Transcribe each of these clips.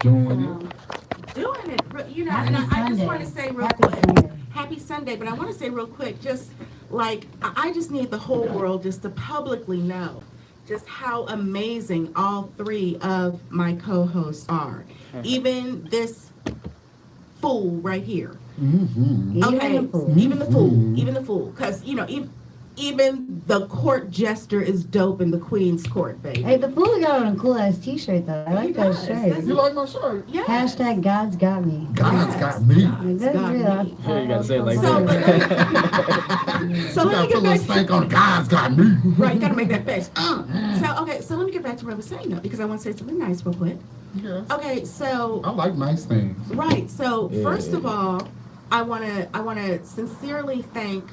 Doing it. You know, Happy and I just Sunday. want to say real Happy quick, Sunday. happy Sunday, but I want to say real quick, just like, I just need the whole world just to publicly know just how amazing all three of my co-hosts are. Even this fool right here. Mm-hmm. Okay, Even the fool. even the fool, even the fool, because you know, even the court jester is dope in the Queen's Court, baby. Hey, the fool got on a cool ass T-shirt though. I like He that does. shirt. That's- You like my shirt? Yes. Hashtag God's got me. God's got me. That's got real. me. Yeah, you gotta say it like So, that. So You let me gotta get put a back. stank on God's got me. Right, you gotta make that face. So let me get back to what I was saying though, because I want to say something nice real quick. Yes. Okay, so I like nice things. right, so Yeah. first of all, I wanna sincerely thank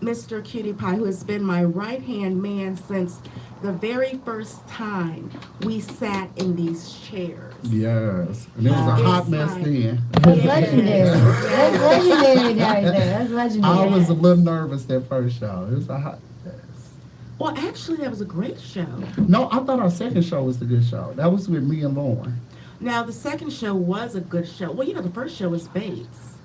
Mr. Cutie Pie, who has been my right hand man since the very first time we sat in these chairs. Yes. And it was a hot It's mess fine. then. That's Yes. legendary. That's legendary right there. That's I legendary. was a little nervous that first show. It was a hot mess. Well, actually, that was a great show. No, I thought our second show was the good show. That was with me and Lauren. Now, the second show was a good show. Well, you know, the first show was Bates.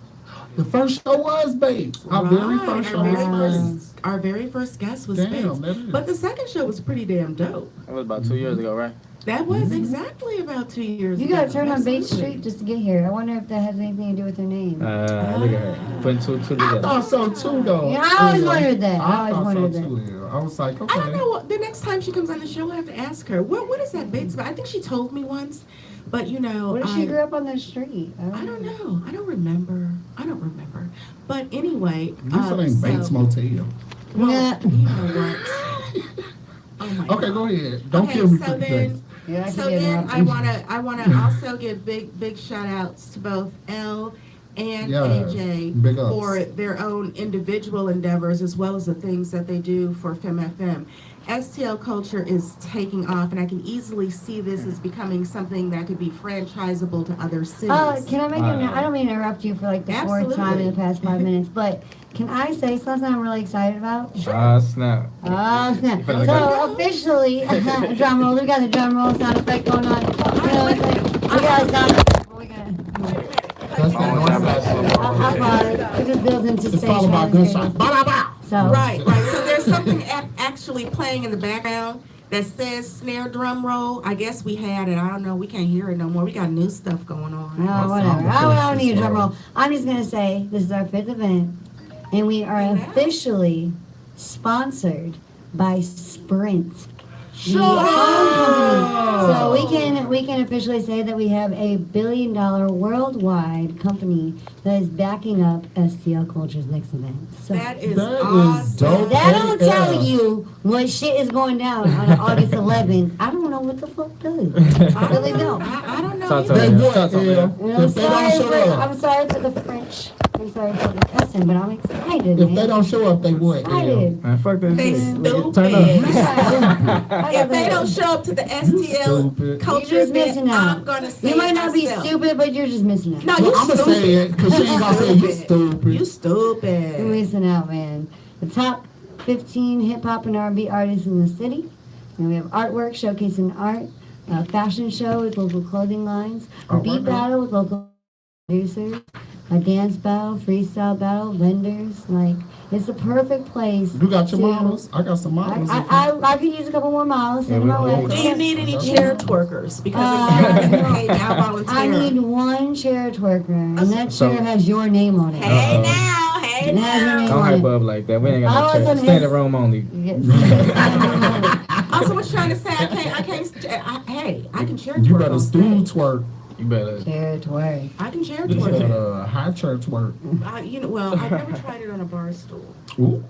The first show was Bates. Our very Right, first show our very was Bates. first, our very first guest was Damn, Bates. that is. But the second show was pretty damn dope. That was about 2 years ago, right? That was exactly about 2 years You ago. gotta turn on Bates Absolutely. Street just to get here. I wonder if that has anything to do with their name. Look at her. Putting two I together. thought so too, though. Yeah, I always wondered that. I always thought wondered so that. too. Yeah. I was like, okay. I don't know. The next time she comes on the show, we'll have to ask her. What is that Bates about? I think she told me once, but you know, What if she grew up on the street? I don't know. I don't remember. But anyway, You said ain't Bates Motel. well, Yeah. you know what? Oh my Okay, God. go ahead. Don't Okay, kill me so for the then- face. Yeah, I So could get then interrupted. I wanna also give big shout outs to both Elle and Yes, AJ big ups. for their own individual endeavors as well as the things that they do for FemFM. STL culture is taking off, and I can easily see this as becoming something that could be franchisable to other cities. Can I make an, I don't mean to interrupt you for like the fourth time in the past 5 minutes, but can I say something I'm really excited about? Ah, snap. Oh, snap. You feel like So officially, drum roll, we got the drum roll sound effect going on. You know, it's like, we got a sound, we got, That's the north I thought it just builds into It's all about gunshots. Ba da ba. So, Right. So there's something actually playing in the background that says snare drum roll. I guess we had it. I don't know. We can't hear it no more. We got new stuff going on. Oh, whatever. I don't need a drum roll. I'm just going to say this is our fifth event, and we are officially sponsored by Sprint. The phone company. So we can officially say that we have a $1 billion worldwide company that is backing up STL Culture's next event. So That is That is awesome. dope. that'll tell Yeah. you what shit is going down on August 11th. I don't know what the fuck does. I really don't. I don't know. Talk to either. They me. would, Talk to me. yeah. And I'm If they don't show up. I'm sorry for the French. I'm sorry for the cussing, but I'm excited, If man. they don't show up, they would. excited. Man, fuck that They shit. stupid. Turn up. If they don't show up to the STL stupid. culture You're just event, missing out. I'm gonna say You might not be myself. stupid, but you're just missing out. No, Well, you I'm stupid. gonna say it because she ain't gonna say you stupid. You You're stupid. missing out, man. The top 15 hip hop and R&B artists in the city. And we have artwork showcasing art, a fashion show with local clothing lines, a Oh, beat right. battle with local producers, a dance battle, freestyle battle, vendors. Like, it's the perfect place. You got your to- models? I got some models. I could use a couple more models. Send them my way. Do you need any chair twerkers? Because Uh, again, hey, now volunteer. I need one chair twerker, and that So- chair has your name on it. Hey Uh-oh. now, hey It has your now. name Don't on hype it. up like that. We ain't I got no was chance. on Standing his- room only. Also, what you trying to say? Hey, I can chair twerk. You better on stool stage. twerk. You better. Chair twerk. I can chair You twerk. better high church work. Well, I've never tried it on a bar stool. Ooh.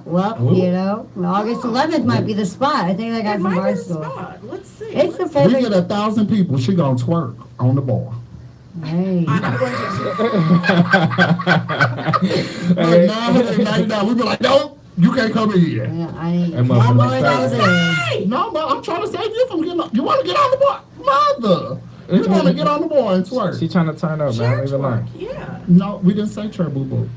Well, Ooh. you know, August 11th might be the spot. I think I got It some might bar be the stool. spot. Let's see. It's the Let's We perfect. get 1,000 people, she gonna twerk on the bar. Hey. I'm going to. Like 999, we be like, no, you can't come in here. Yeah, I need. That motherfucker I'm be going fast. over there. Hey! No, I'm trying to save you from getting on. You want to get on the bar? Mother. You want to get on the bar and twerk. She trying to turn up, man. Chair Leave it alone. twerk. Yeah. No, we didn't say chair boo boo.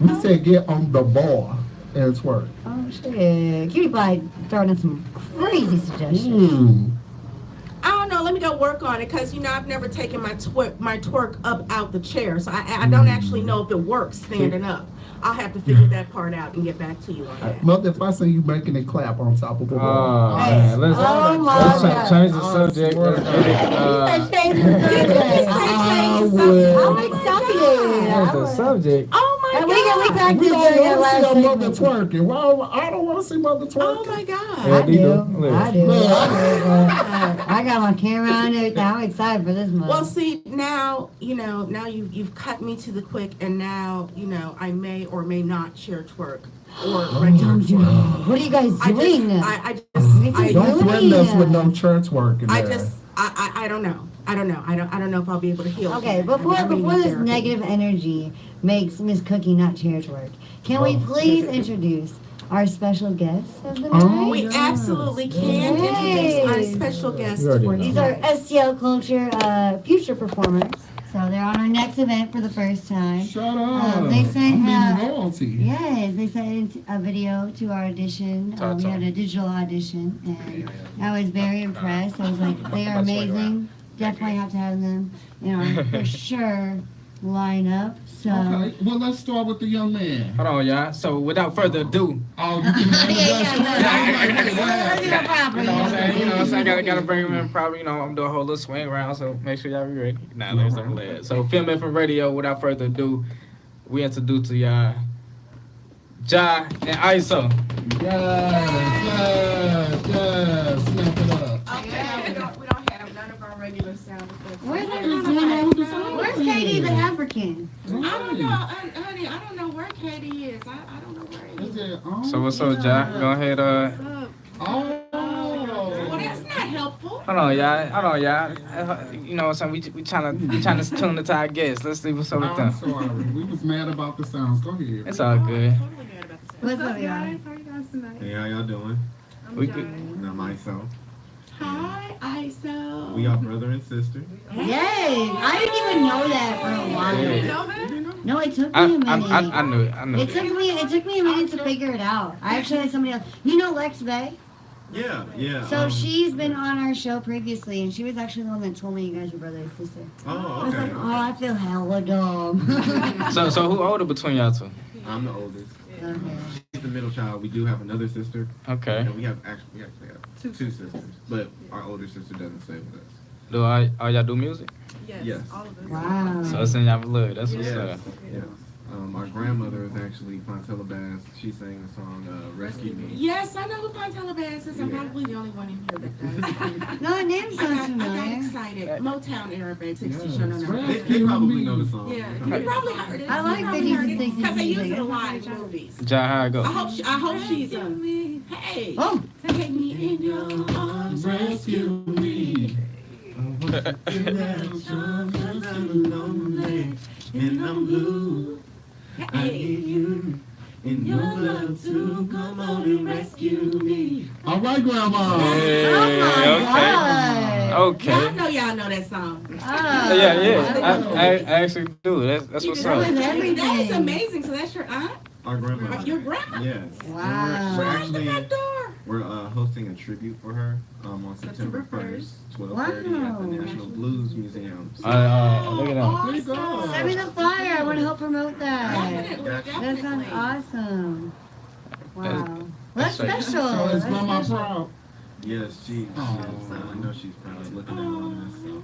We said get on the bar and twerk. Oh shit! Cutie Pie throwing in some crazy suggestions. Mm. I don't know. let me go work on it because I've never taken my twerk up out the chair, so I don't actually know if it works standing up. I'll have to figure that part out and get back to you on that. Mother, if I see you making it clap on top of the wall. Oh, man. Let's change the subject. Let's get it. Change the subject. I'm excited. Change the subject. Oh my And God. we practiced We don't during that want to see last your mother segment. twerking. Well, I don't want to see mother twerking. Oh my God. Yeah, I they do. do. Look. I do. Look. I got my camera on and everything. I'm excited for this month. Well, see, now, now you've cut me to the quick, and now, I may or may not share twerk or regular twerk. What are you guys doing? Don't threaten us with no church work in there. I don't know. I don't know if I'll be able to heal. Okay, from that. before I may need this therapy. negative energy makes Miss Cookie not chair twerk, can we please introduce our special guests of the night? We absolutely can introduce our special guest You already for know. These are tonight. STL Culture future performers. So they're on our next event for the first time. Shut up. They sent, I'm needing loyalty. Yes, they sent a video to our audition. We had a digital audition, and I was very impressed. I was like, they are amazing. Definitely have to have them in our for sure lineup. So. Okay, well, let's start with the young man. Hold on, y'all. So without further ado, Oh, you can Yeah, you know what I'm saying? You know what I'm saying? Gotta bring him in. Probably, I'm doing a whole little swing around. So make sure y'all be ready. Nah, there's some lead. So filming from radio. Without further ado, we introduce to y'all Jhai and ISO. Yes, snap it up. We don't have none of our regular sound effects. Where's Katie the African? I don't know, honey. I don't know where Katie is. I don't know where he Is is. it on? So what's up, Jhai? Go ahead. Oh. Well, that's not helpful. Hold on, y'all. You know what I'm saying? We trying to tune into our guests. Let's see what's up with I'm them. sorry. We was mad about the sounds. Go ahead. It's all good. What's up, y'all? How you guys tonight? Hey, how y'all doing? We good. And I'm ISO. Hi, ISO. We are brother and sister. Yay! I didn't even know that for a while. Yeah. No, it took me I a minute. knew it. I knew It took me a minute to figure it out. I actually had somebody else. You know Lex Bay? Yeah. So she's been on our show previously, and she was actually the one that told me you guys were brother and sister. I Oh, was like, okay. oh, I feel hella dumb. So who older between y'all two? I'm the oldest. Okay. She's the middle child. We do have another sister. Okay. And we actually have two sisters. But our older sister doesn't stay with us. Do all y'all do music? Yes. All of us. Wow. So it's in y'all blood. That's what's Yes. up. Yes. Our grandmother is actually Fontella Bass. She sang the song Rescue Me. Yes, I know who Fontella Bass is. I'm probably the only one in here that does. No, the name I sounds got familiar. excited. Motown era, babe. 60 Yes. show, no. They probably know the song. Yeah. You probably heard it. I like 50s and 60s because they use music. it a lot in movies. Jhai, how it go? I hope she's hey. Oh, Take me in your arms. Rescue me. And I'm blue. I need you in your love to come on and rescue me. All right, Grandma. Hey, God. okay. Y'all know that song. Oh. Yeah. I actually do. That's what's That was up. everything. That is amazing. So that's your aunt? Our grandmother. Your grandma? Yes. Wow. We're Right at the actually front door. we're hosting a tribute for her on September 1st, 12:30 at the Wow. National Blues Museum. So Look at that. There you go. Send me the flyer. I want to help promote that. Definitely, That sounds definitely. awesome. Wow. Well, that's That's special. So is That's Grandma special. proud? yes, she is. Aw. I know she's proud looking at all this. So.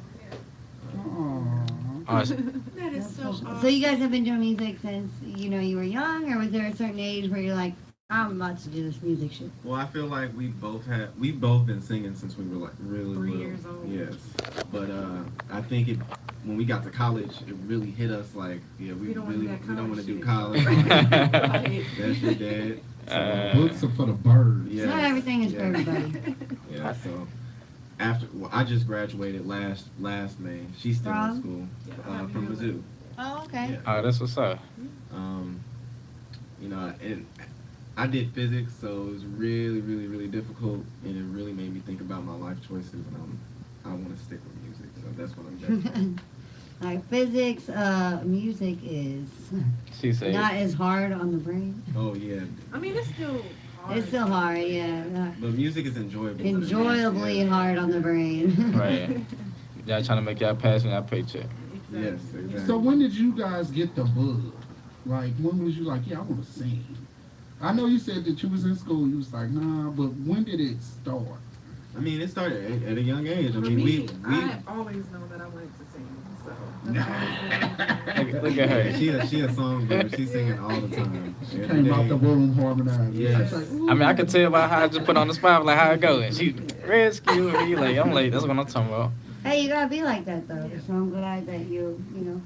Aw. Awesome. That is so awesome. So you guys have been doing music since you were young, or was there a certain age where you're like, I'm about to do this music shit? Well, I feel like we've both been singing since we were like really 3 little. years old. Yes, but I think when we got to college, it really hit us like, yeah, we don't wanna do that don't want to do college college. Right. That's your dad. Books are for the birds. Yes, Not everything is for yes. everybody. Yeah, so I just graduated last May. She's still in school from Mizzou. Oh, okay. Yeah. Oh, that's what's up. And I did physics, so it was really, really, really difficult, and it really made me think about my life choices, and I want to stick with music, so that's what I'm doing. Like physics, music is She said. not as hard on the brain. Oh yeah, I mean, it's still It's still hard, yeah. But music is enjoyable. Enjoyably hard on the brain. Right. Y'all trying to make y'all passion, y'all paycheck. Yes, exactly. So when did you guys get the bug? Like, when was you like, yeah, I want to sing? I know you said that you was in school, you was like, nah, but when did it start? I mean, it started at a young age. I For mean, me, we I always known that I wanted to sing. So that's always been- Look at her. she a songbird. She's singing all the time. She Every came out day. the womb harmonizing. Yes. It's like, I mean, I could tell by how I just put on the spot, like how it go, and she rescue me. Like I'm like, that's what I'm talking about. Hey, you gotta be like that though. So I'm glad that you know.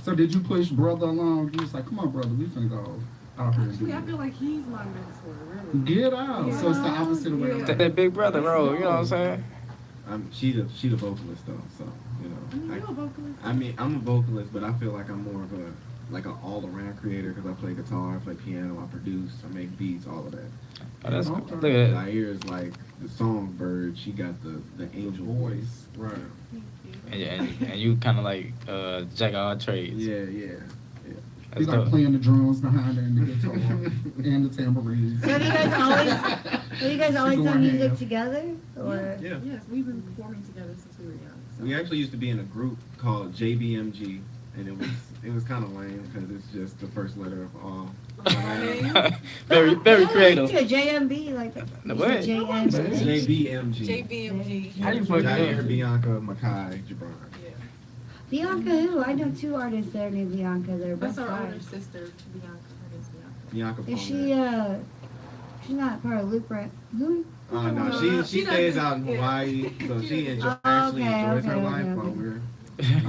so did you push brother along? You was like, come on, brother, we finna go out here and Actually, I do feel like he's my mentor, it. really. Get out. So it's the opposite of what Yeah. That big brother role, you know what I'm saying? She the vocalist though, so you I mean, know. you're a vocalist. I mean, I'm a vocalist, but I feel like I'm more of a like an all-around creator because I play guitar, I play piano, I produce, I make beats, all of that. Oh, that's Okay. look at that. Zaire is like the songbird. She got the angel voice. Right. And you kind of like jack of all trades. Yeah, yeah. He's That's like dope. playing the drums behind her and the guitar and the tambourines. So have you guys always done music together? Or Yeah. Yes, we've been performing together since we were young. So. We actually used to be in a group called JBMG, and it was kind of lame because it's just the first letter of all. very very Oh, creative. like JMB, like The what? JMB. JBMG. How you fucking Jair, name? Bianca, Makai, Jabron. Bianca who? I know two artists there named Bianca. They're both That's our older fine. sister, Bianca. Her name's Bianca. Bianca. Is Palmer. she's not part of Loop, right? Who? No, she stays out in Hawaii, so she actually enjoys her life while we're.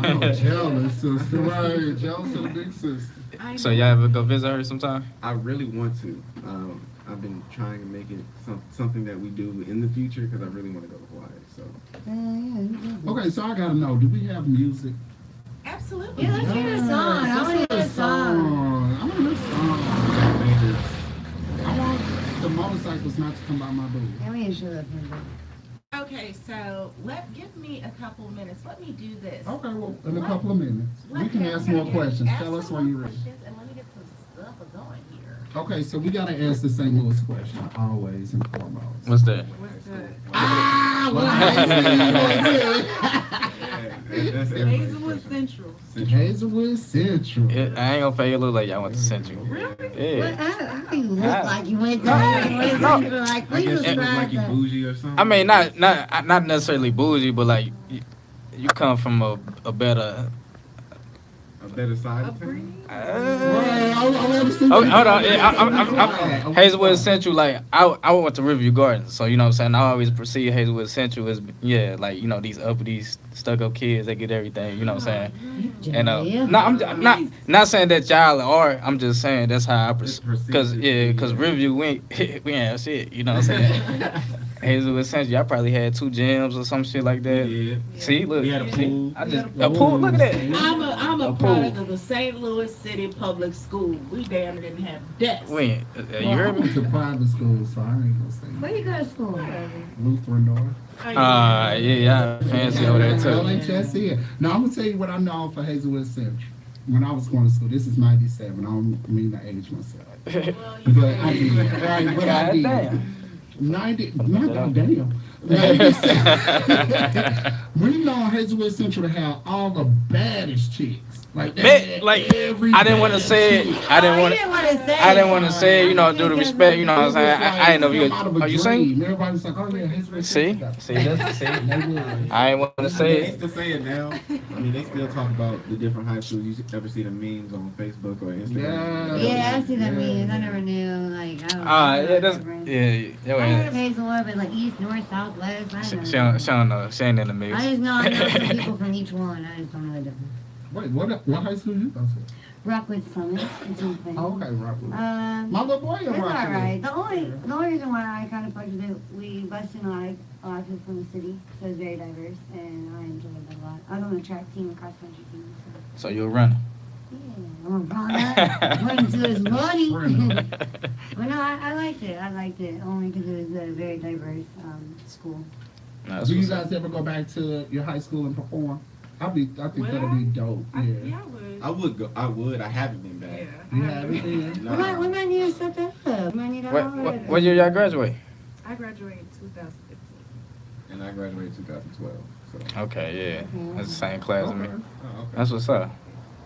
Oh, jealous sister, right? Jealous of the big sister. So y'all ever go visit her sometime? I really want to. I've been trying to make it something that we do in the future because I really want to go to Hawaii. So Yeah. Okay, so I gotta know, do we have music? Absolutely. Yeah, let's hear a song. I want to hear a song. I want to hear a song. major. I want the motorcycles not to come by my booth. Yeah, we ain't sure that. Okay, so give me a couple minutes. Let me do this. Okay, well, in a couple of minutes. We can ask more questions. Tell us when you're ready. And let me get some stuff going here. Okay, so we gotta ask the St. Louis question, always and foremost. What's that? What's good? That's Hazelwood Central. Hazelwood Central. I ain't gonna fake it. Look like y'all went to Central. Yeah. How you look like you went to Hazelwood? Like, I please guess it was describe like you that. bougie or something. I mean, not necessarily bougie, but like you come from a better. A better side of town. Upbringing? Oh, hold on. Yeah, I'm Hazelwood Central. Like I went to Riverview Gardens, so you know what I'm saying. I always perceive Hazelwood Central as like these uppity stuck-up kids that get everything. You know what I'm saying. And no, I'm not saying that y'all are. I'm just saying that's how I perceive. Cause Riverview we ain't have shit. You know what I'm saying. Hazelwood Central, y'all probably had 2 gyms or some shit like that. Yeah. See, look. We had a pool. A pool. Look at that. I'm a A product pool. of the St. Louis City Public School. We damn near didn't have desks. We ain't. You Well, I heard me? went to private school, so I ain't gonna say Where you go to school? Lutheran North. Yeah, y'all fancy over there too. LHS here. Now I'm gonna tell you what I know for Hazelwood Central. When I was going to school, this is '97. I don't mean to age myself, but I did. Right, but I did. Goddamn. 90, not goddamn. 97. We know Hazelwood Central to have all the baddest chicks. Like that. Like every I didn't want to bad say chick. it. I didn't want to. I didn't want to say it, due to respect, you know what I'm saying? I didn't know if you. Are you saying? Everybody was like, oh yeah, Hazelwood See? Central. That's They would. I ain't want to say They it. still say it now. I mean, they still talk about the different high schools. You ever see the memes on Facebook or Instagram? Yeah, I see that memes. I never knew. Like, I don't know. Yeah, that's I heard of Hazelwood, but like east, north, south, west. I don't know. She don't know. She ain't in the mix. I just know I know some people from each one. I just don't know the difference. Wait, what high school you go to? Rockwood Summit. It's something. Oh, okay, Rockwood. My My little boy in It's Rockwood. alright. The only reason why I kind of fucked with it, we busted a lot of people from the city, so it's very diverse, and I enjoyed that a lot. I was on the track team, cross country team, so So you're a runner. yeah, I'm a runner, running to his money. Runner. But no, I liked it. I liked it only because it was a very diverse school. That's Do you what's up. guys ever go back to your high school and perform? I think that'll be dope. Yeah. Yeah, I would. I would go. I would. I haven't been back. Yeah. You have it then? No. We might need to set that up. up. What year y'all graduate? I graduated in 2015. And I graduated 2012. So. Okay, yeah. That's the same class as me. Okay. Oh, okay. That's what's up.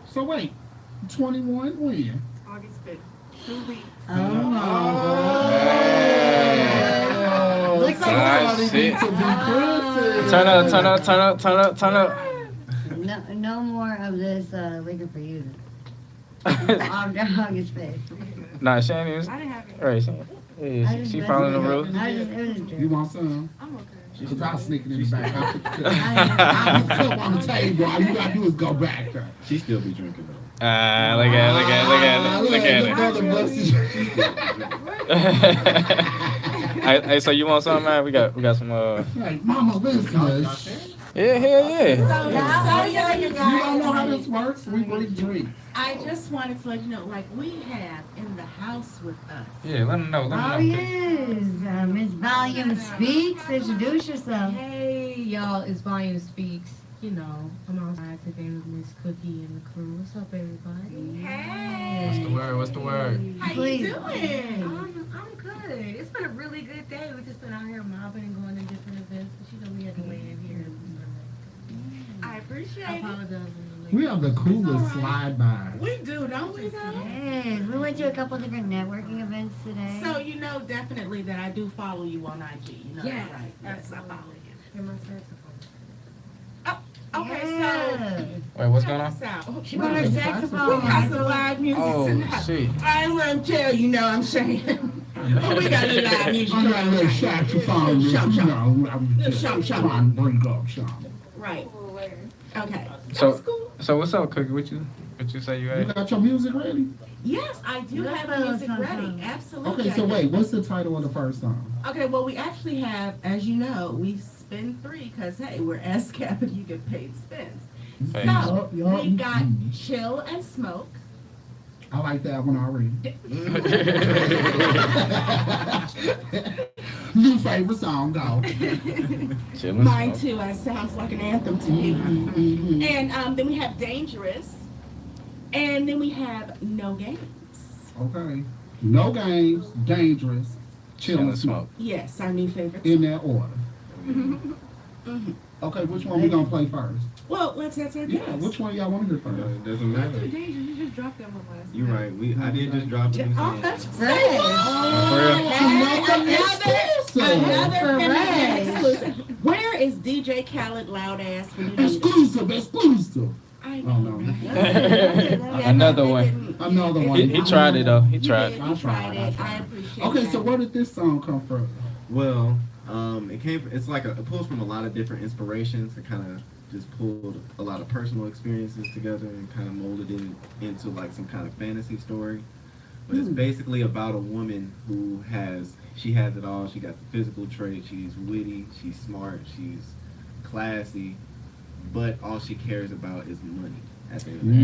So wait, 21 when? August 5th. 2 weeks. Oh my Oh, Looks like somebody somebody needs to be pressing. Turn up, turn up, turn up, turn up, turn up. No more of this liquor for you. August 5th. Nah, she ain't even. I didn't have any. Right, I yeah, just she messed following the with it. rules. I just, it was a You joke. want some? I'm okay. Because I'll sneak it in the back. I'll put the I- cup on the table. All you gotta do is go back there. She still be drinking though. Look at it, look at it, look at it, look at it. Hey, so you want something, man? We got some. Like, mama, listen. Yeah, hell yeah. You don't know how this works? We bring drinks. I just wanted to let you know, like, we have in the house with us. Yeah, let them know. Let Oh them know. yes, Miss Volume Speaks. Introduce yourself. Hey, y'all, it's Volume Speaks. You know, I'm outside today with Miss Cookie and the crew. What's up, everybody? What's the word? What's the word? How Please. you doing? I'm good. It's been a really good day. We've just been out here mobbing and going to different events. But you know, we had to lay in here. I appreciate I it. apologize. We have the coolest slide by. We do, don't we, though? Yes, we went to a couple different networking events today. So you know definitely that I do follow you on IG. You know Yes, that, right? Yes, I absolutely. follow you. Hear my saxophone. Okay, Yeah. Wait, what's so going on? check this out. She brought her We saxophone. got some live music Oh, tonight. shit. I ain't gonna tell you, know what I'm saying. But we got a live music. I got a little saxophone. You Shum, shum. know, I'm just Shum, shum. trying to bring up something. Right. Okay. So- That's cool. So what's up, Cookie? What you say you You had? got your music ready? Yes, I do Let's have play a music song. ready. Absolutely. Okay, so I do. wait, what's the title of the first song? Okay, well, we actually have, as you know, we spin 3 because, hey, we're ASCAP and you get paid spins. Hey. So, Yeah. we got Chill and Smoke. I like that one already. New favorite song, go. Chillin'. Mine too, it sounds like an anthem to me. Mhm. And then we have Dangerous. And then we have No Games. Okay. No games, dangerous, chill and smoke. Yes, our new favorite. In that order. Mhm. Okay, which one we gonna play first? Well, let's answer our Yeah, which one y'all wanna hear It first? doesn't matter. Danger, you just dropped that one last You're night. right. I did just drop a new Oh, song. that's Fresh. Another Fresh. exclusive. Where is DJ Khaled loud ass when you need it? Exclusive. I Oh, know. no. Another one. Another one. He tried it though. He tried. He I tried it. tried. I appreciate Okay, that. so where did this song come from? Well, it's like it pulls from a lot of different inspirations. It kind of just pulled a lot of personal experiences together and kind of molded it into like some kind of fantasy story. But it's basically about a woman who has it all. She got the physical traits. She's witty. She's smart. She's classy. But all she cares about is money. At the end of the day.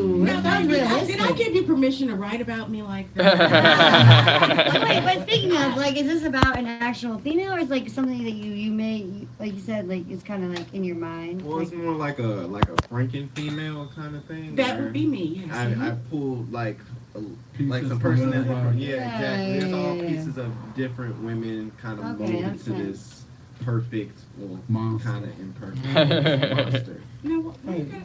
Ooh, Now, that sounds did I realistic. give you permission to write about me like that? Wait, but speaking of, like, is this about an actual female, or is like something that you may, like you said, like it's kind of like in your mind? Well, it's Like, more like a Franken female kind of thing. That where would be me, yes. I pulled like some Pieces from personality. everybody. Yeah, exactly. It's all Yeah. pieces of different women kind of Okay, molded that's to nice. this perfect, well, Monster. kind of imperfect monster. Now, what you got?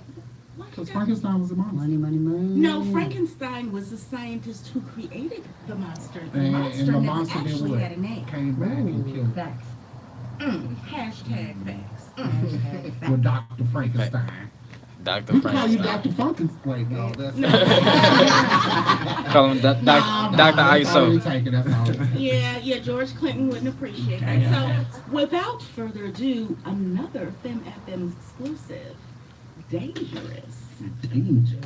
What you Because got? Frankenstein was a monster. money, money, money. No, Frankenstein was the scientist who created the monster. The And monster the never monster did actually what? had a name. Came back and killed Facts. Hashtag facts. with Dr. Frankenstein. Dr. We call you Frankenstein. Dr. Frankenstein. No, that's Call him Dr. That's all we ISO. take it, that's all. Yeah, George Clinton wouldn't appreciate that. So, without further ado, another Fem FM exclusive, Dangerous. Dangerous.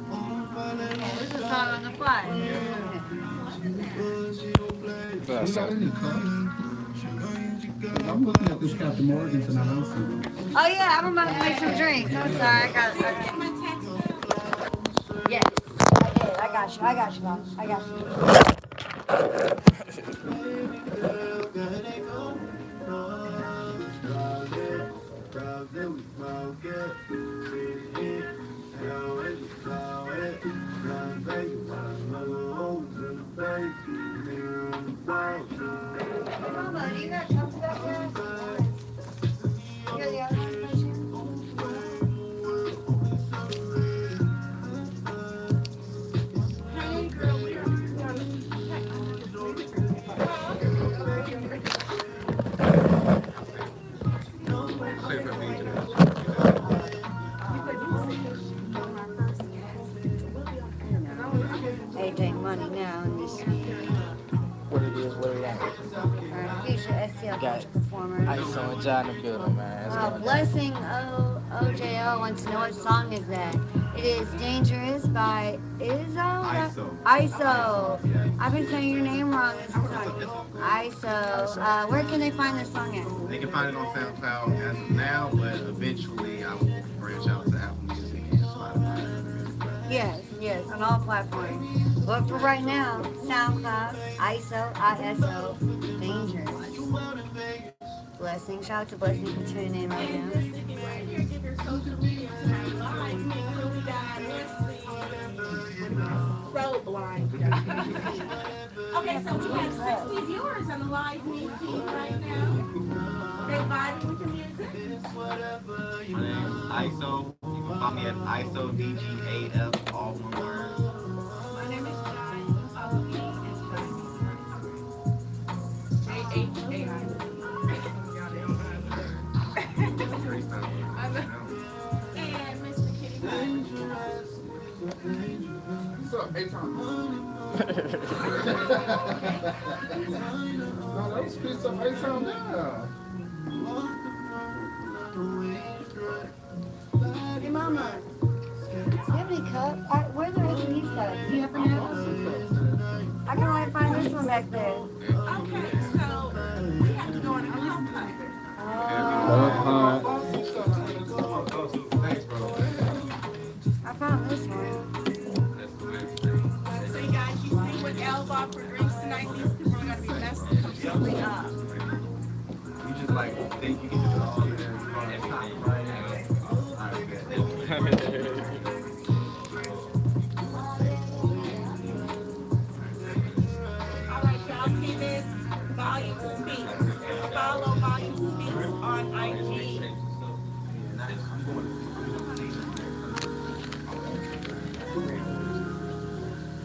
This is a song on the fly. You got any cups? I'm looking at this Captain Morgan's and I don't see it. Oh yeah, I'm about to make some drinks. I'm sorry, I got Yes, I did. I got you, Mom. I got you. ISO and Jhai in the building, man. It's going down. Blessing OJO wants to know what song is that. It is Dangerous by ISO. ISO. I've been saying your name wrong this time. ISO. Where can they find this song at? They can find it on SoundCloud as of now, but eventually I will branch out to Apple Music and Spotify. Yes, on all platforms. But for right now, SoundCloud, ISO, Dangerous. Blessing, shout out to Blessing for tuning in right now. Right here, give your social media tonight. Live, Nick, who we got? Let's see. So blind. Okay, so we have 60 viewers on the live meet feed right now. They vibing with the music. My name is ISO. You can find me at ISO DGAF, all one word. My name is Jhai. Follow me at Jhai. And Mr. Kitty Pie. What's up, A-Time? No, that was piece of A-Time now. Hey, Mama. Do you have any cups? Where are the rest of these cups? Do you happen to have them? I can only find this one back there. Okay, so we have to go on a club hunt. Thanks, bro. I found this one. So you guys, you see what Elle bought for drinks tonight? These people are gonna be messed completely up. You just like think you can do it all and then it's not right now. I bet. All right, y'all see this? Volume Speaks. Follow Volume Speaks on IG.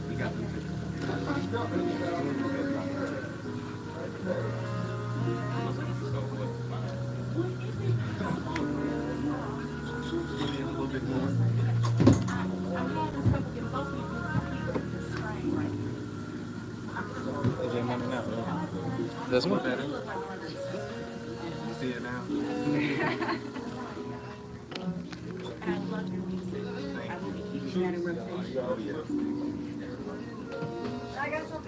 We got a little bit more. I'm having trouble getting both of you to keep the strain right This one? Better. You see it now? And I love your music. I will be keeping that in rotation. Oh, yeah. I got some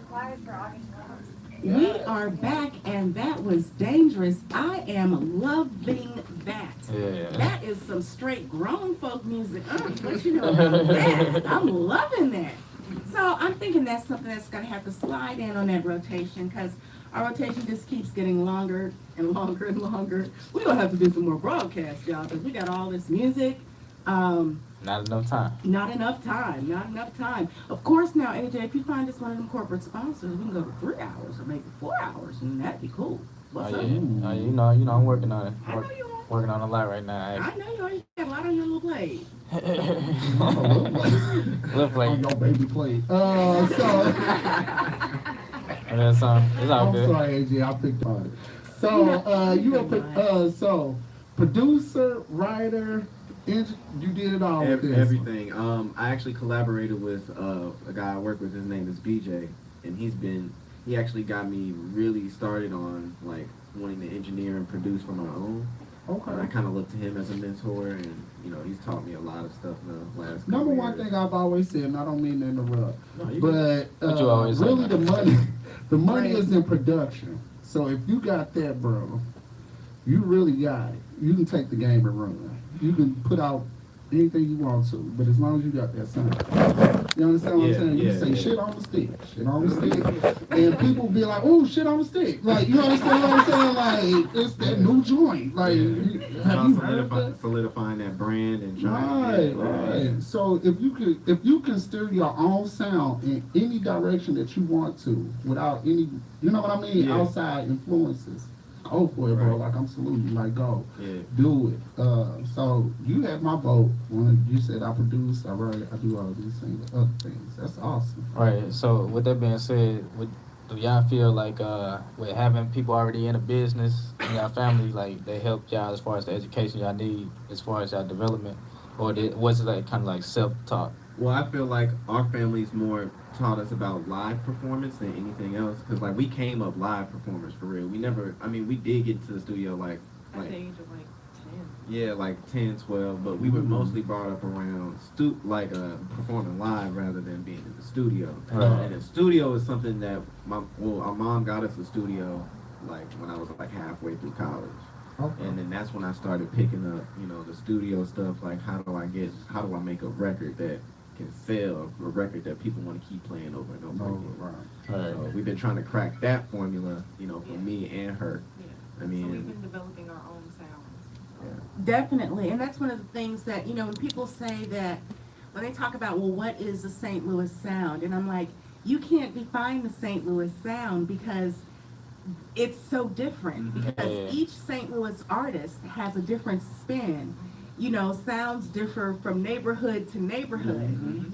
flyers for August 1st. We are back, and that was dangerous. I am loving that. Yeah. That is some straight grown folk music. What you know about that? I'm loving that. So I'm thinking that's something that's going to have to slide in on that rotation, because our rotation just keeps getting longer and longer and longer. We're going to have to do some more broadcasts, y'all, because we got all this music. Not enough time. Not enough time. Of course, now, AJ, if you find us one of them corporate sponsors, we can go to 3 hours or maybe 4 hours, and that'd be cool. What's up? You know, I'm working on it. I know you are. Working on a lot right now. I know you are. You got a lot on your little plate. Look like On your baby plate. So. and then some. It's all I'm good. sorry, AJ, I picked on it. So, you a producer, writer, you did it all with this. Everything. I actually collaborated with a guy I work with. His name is BJ, and he actually got me really started on like wanting to engineer and produce for my own. Okay. And I kind of look to him as a mentor, and he's taught me a lot of stuff in the last couple Number years. one thing I've always said, and I don't mean to interrupt, No, you but What you always say. really the money is in production. So if you got that, bro, you really got it. You can take the game and run. You can put out anything you want to, but as long as you got that sound. You understand what I'm saying? You say shit on the stick, and people be like, "Oh, shit on the stick." Like, you understand what I'm saying? Like, it's that new joint. Like, have you heard that? Solidifying that brand and trying Right. So if you can steer your own sound in any direction that you want to, without any, you know what I mean, Yeah. outside influences, go for it, bro. Right. Like, I'm saluting you. Like, go, Yeah. do it. So you had my vote when you said I produce, I write, I do all these things, other things. That's awesome. Right. So with that being said, do y'all feel like with having people already in a business in y'all family, like they help y'all as far as the education y'all need, as far as y'all development, or was it like kind of like self-taught? Well, I feel like our family's more taught us about live performance than anything else. Cause like we came up live performers for real. We never. I mean, we did get into the studio At the age of like 10. yeah, like 10, 12, but we were mostly brought up around performing live rather than being in the studio. Right. And the studio is something that our mom got us a studio like when I was like halfway through college. Okay. And then that's when I started picking up, the studio stuff. Like, how do I make a record that can sell, a record that people want to keep playing over and over again. Right. So we've been trying to crack that formula, for me and her. Yeah. I mean, so we've been developing our own sounds. Definitely, and that's one of the things that, when people say that, when they talk about, well, what is the St. Louis sound? And I'm like, you can't define the St. Louis sound because it's so different. Because each St. Louis artist has a different spin. Sounds differ from neighborhood to neighborhood,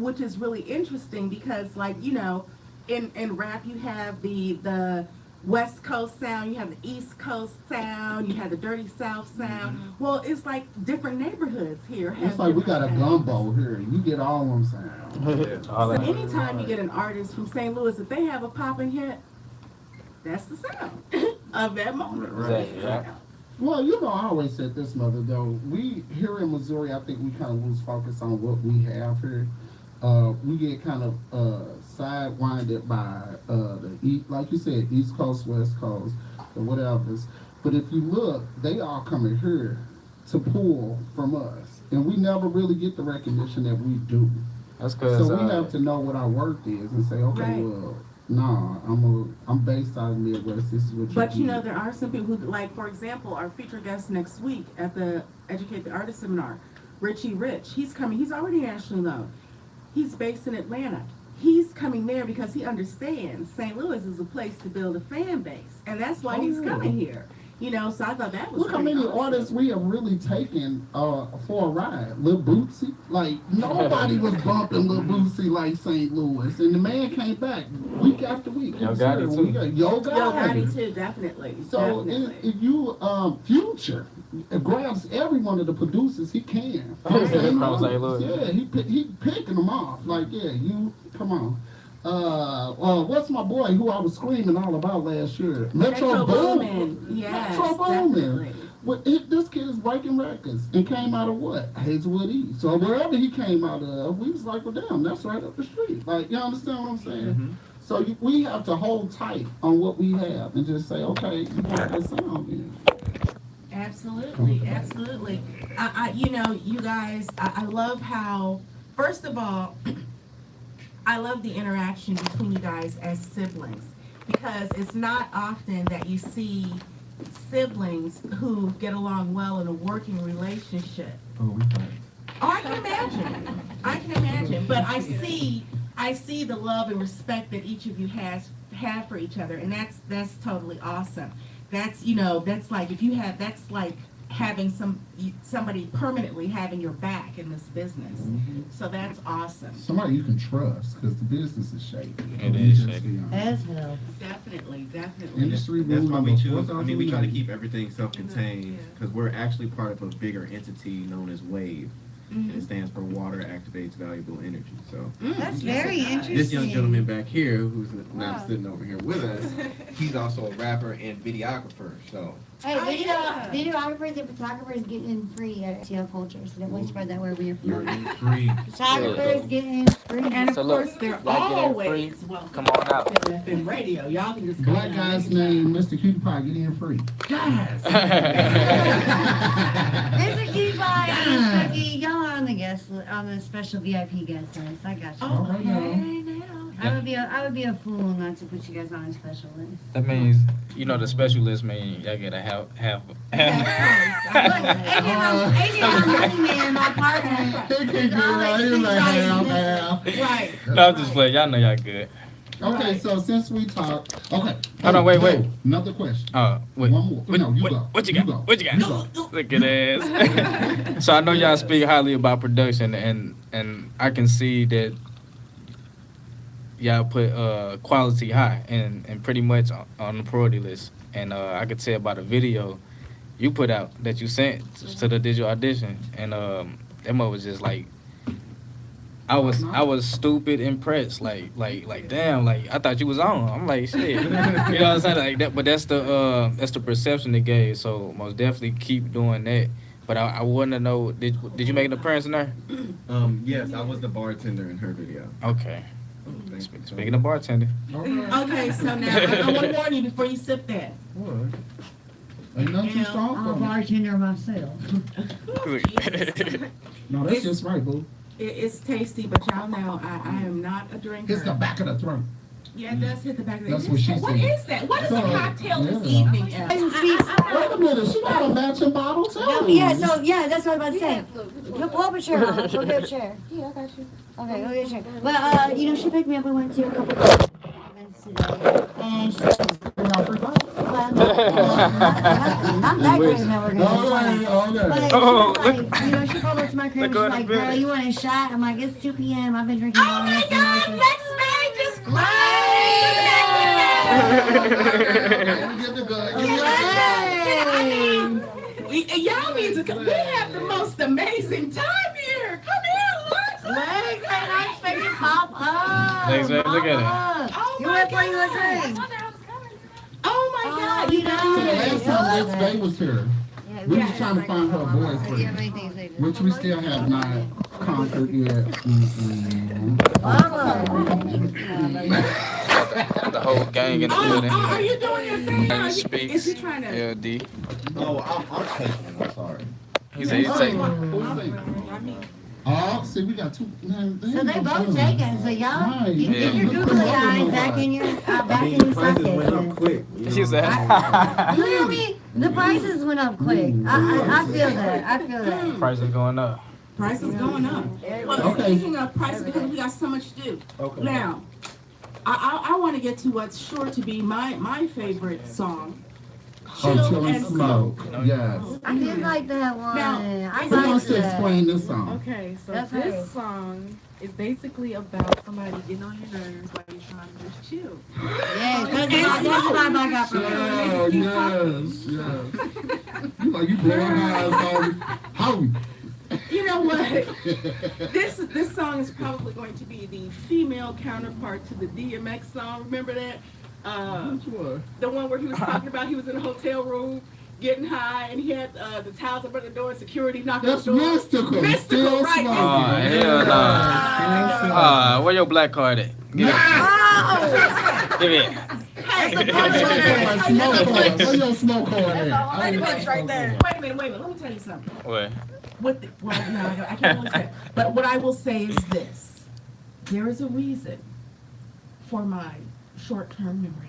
which is really interesting because, like, in rap you have the West Coast sound, you have the East Coast sound, you have the Dirty South sound. Well, it's like different neighborhoods here. It's like we got a gumbo here. You get all them sounds. So anytime you get an artist from St. Louis, if they have a popping hit, that's the sound of that moment. Exactly, right. Well, I always said this, Mother, though. We, here in Missouri, I think we kind of lose focus on what we have here. We get kind of sidewinded by like you said, East Coast, West Coast, or whatever's. But if you look, they all coming here to pull from us. And we never really get the recognition that we do. That's good. So we have to know what our worth is and say, okay, Right. well, nah, I'm based out of Midwest. This is what you But get. there are some people who, like, for example, our featured guest next week at the Educate the Artist Seminar, Richie Rich. He's coming. He's already nationally known. He's based in Atlanta. He's coming there because he understands St. Louis is a place to build a fan base, and that's why he's coming here. So I thought that was Look how pretty many awesome. artists we have really taken for a ride. Lil Bootsy, like nobody was bumping Lil Bootsy like St. Louis, and the man came back week after week. Yo Gotti, too. We got Yo Yo Gotti Gotti. too, definitely. So definitely. if you Future grabs every one of the producers he can. From St. St. Louis. Louis. Yeah, he picking them off. Like, yeah, you come on. What's my boy who I was screaming all about last year? Metro Boomin. Yes, Metro Boomin. definitely. Well, this kid is breaking records and came out of what? Hazelwood East. So wherever he came out of, we was like, well, damn, that's right up the street. Like, you understand what I'm saying? So we have to hold tight on what we have and just say, okay, you got that sound in. Absolutely, absolutely. You guys, I love how, first of all, I love the interaction between you guys as siblings, because it's not often that you see siblings who get along well in a working relationship. Oh, I can imagine. I can imagine. But I see the love and respect that each of you have for each other, and that's totally awesome. That's that's like having somebody permanently having your back in this business. So that's awesome. somebody you can trust because the business is shaky. It is Just shaky. be honest. As hell. Definitely. Industry That's rule why we number choose. I mean, we try to 4,009. keep everything self-contained Yeah. because we're actually part of a bigger entity known as WAVE. And it stands for Water Activates Valuable Energy. So That's very interesting. this young gentleman back here, who's now Wow. sitting over here with us, he's also a rapper and videographer. So Hey, yeah. videographers and photographers getting in free at TL Culture, so definitely spread that wherever you're you're from. free. Photographers getting in free. And of So look, course, they're y'all get in always free. welcome Come on out. to FM radio. Y'all can just Black guy's name, Mr. Cutie Pie, get in free. Yes. Mr. Cutie Pie and Miss Cookie, y'all are on the on the special VIP guest list. I got you. Oh, Okay, now. I would be a fool not to put you guys on a special list. That means, the specialist means y'all get a half. Look, Adrian, my money man, my partner. He keep doing that. He was like, half. Right. No, I'm just playing. Y'all know y'all good. Okay, so since we talked, okay. Hold on, wait. Go. Another question. Wait. One more. What, No, you what, go. what you You got? go. What you got? You go. Look at ass. So I know y'all speak highly about production, and I can see that y'all put quality high and pretty much on the priority list. And I could tell by the video you put out that you sent to the digital audition, and that mother was just like I was stupid impressed. Like damn, like I thought you was on. I'm like shit. You know what I'm saying? Like that, but that's the perception they gave. So most definitely keep doing that. But I want to know, did you make an appearance in there? Yes, I was the bartender in her video. Okay. Thank you. Speaking of bartender. Okay, so now I want to warn you before you sip that. What? Ain't nothing too strong I'm a for me. bartender myself. No, that's just right, boo. It's tasty, but y'all know I am not a drinker. It's the back of the throat. Yeah, it does hit the back of the That's what she What said. is that? What is a So, cocktail this yeah. evening, Em? Wait a minute, she got a matching bottle too. Yeah, so yeah, that's what I was about to say. Pull up a chair, Mama. Go get a chair. Yeah, I got you. Okay, go get a chair. But you know, she picked me up. We went to a couple of events today, and she well, not that great of an organization. But she was like, you know, she called up to my crib. She's like, "Girl, you want a shot?" I'm like, "It's 2 p.m. I've been drinking Oh all my night." God, next man just Y'all need to come. We have the most amazing time here. Come here, look. Legs and I'm expecting pop up. Legs, look at it. Oh You my went for your God. drink. Oh my God. you You know. So guys. last time Lex Bay was here, we was trying to find her boyfriend, which we still have not conquered yet. The whole gang in the building. Are you doing your thing? And Are you, speaks. is he trying to? LD. Oh, I'm taking. I'm sorry. He said he's taking. Oh, see, we got two. Man, So they both taken. So y'all, Right. you get your googly eyes back in your Prices went up socket. quick. You know? He said. You hear me? The prices went up quick. I feel that. I feel that. Price is going up. Price is going up. Well, Okay. speaking of price, because we got so much to do. Okay. Now, I want to get to what's sure to be my favorite song. Chill and Smoke. Yes. I did like that one. Now, I Who wants liked to that. explain this song? Okay, so That's this right. song is basically about somebody getting on your nerves while you're trying to just chill. Yeah, that's the vibe I got from her. Yeah, yes. You like you blowing eyes on how? You know what? This song is probably going to be the female counterpart to the DMX song. Remember that? Which one? The one where he was talking about he was in a hotel room getting high and he had the towels up at the door and security knocking on That's the door. mystical. Mystical, Still right. smoking. Oh, hell no. Where your black card at? Give it. Give it. Smoke card. Where your smoke card at? Right there. Wait a minute. Let me tell you something. What? Well, no, I can't really say. But what I will say is this: there is a reason for my short-term memory.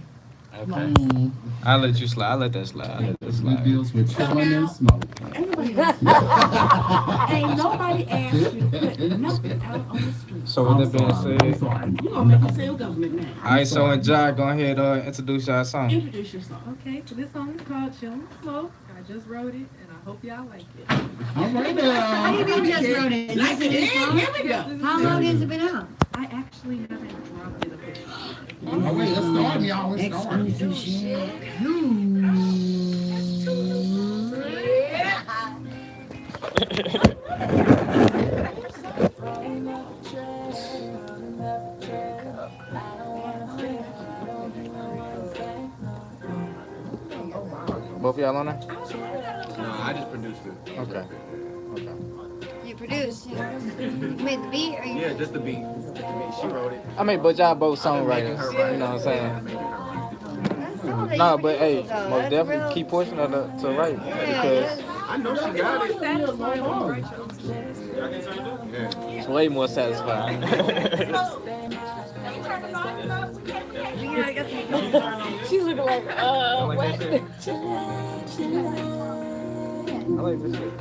Okay. Mm, I'll let you slide. I'll let that slide. I'll let that it slide. deals with chilling and smoking. Ain't nobody asked you to put nothing out on the street. So with that being said, You gonna make me say your government now? alright, so and Jhai, go ahead Oh. introduce y'all song. Introduce your song. Okay, so this song is called Chill and Smoke. I just wrote it, and I hope y'all like it. All right How you now. mean just wrote it? Like it is. Here we go. How long has it been out? I actually haven't dropped it officially. Oh, wait, it's starting, y'all. It's starting. Exclusive shit. Both of y'all on there? No, I just produced it. Okay. You produced. You made the beat, or you? Yeah, just the beat. Just the beat. She wrote it. I mean, but y'all both songwriters. Her You know what I'm saying? That's all that No, you but hey, produced, though. most That's definitely real- keep pushing her to right. Yeah, Because I know she got it. Satisfying when you write your own shit. Yeah. it's way more satisfying. She's looking like, what? I like this shit.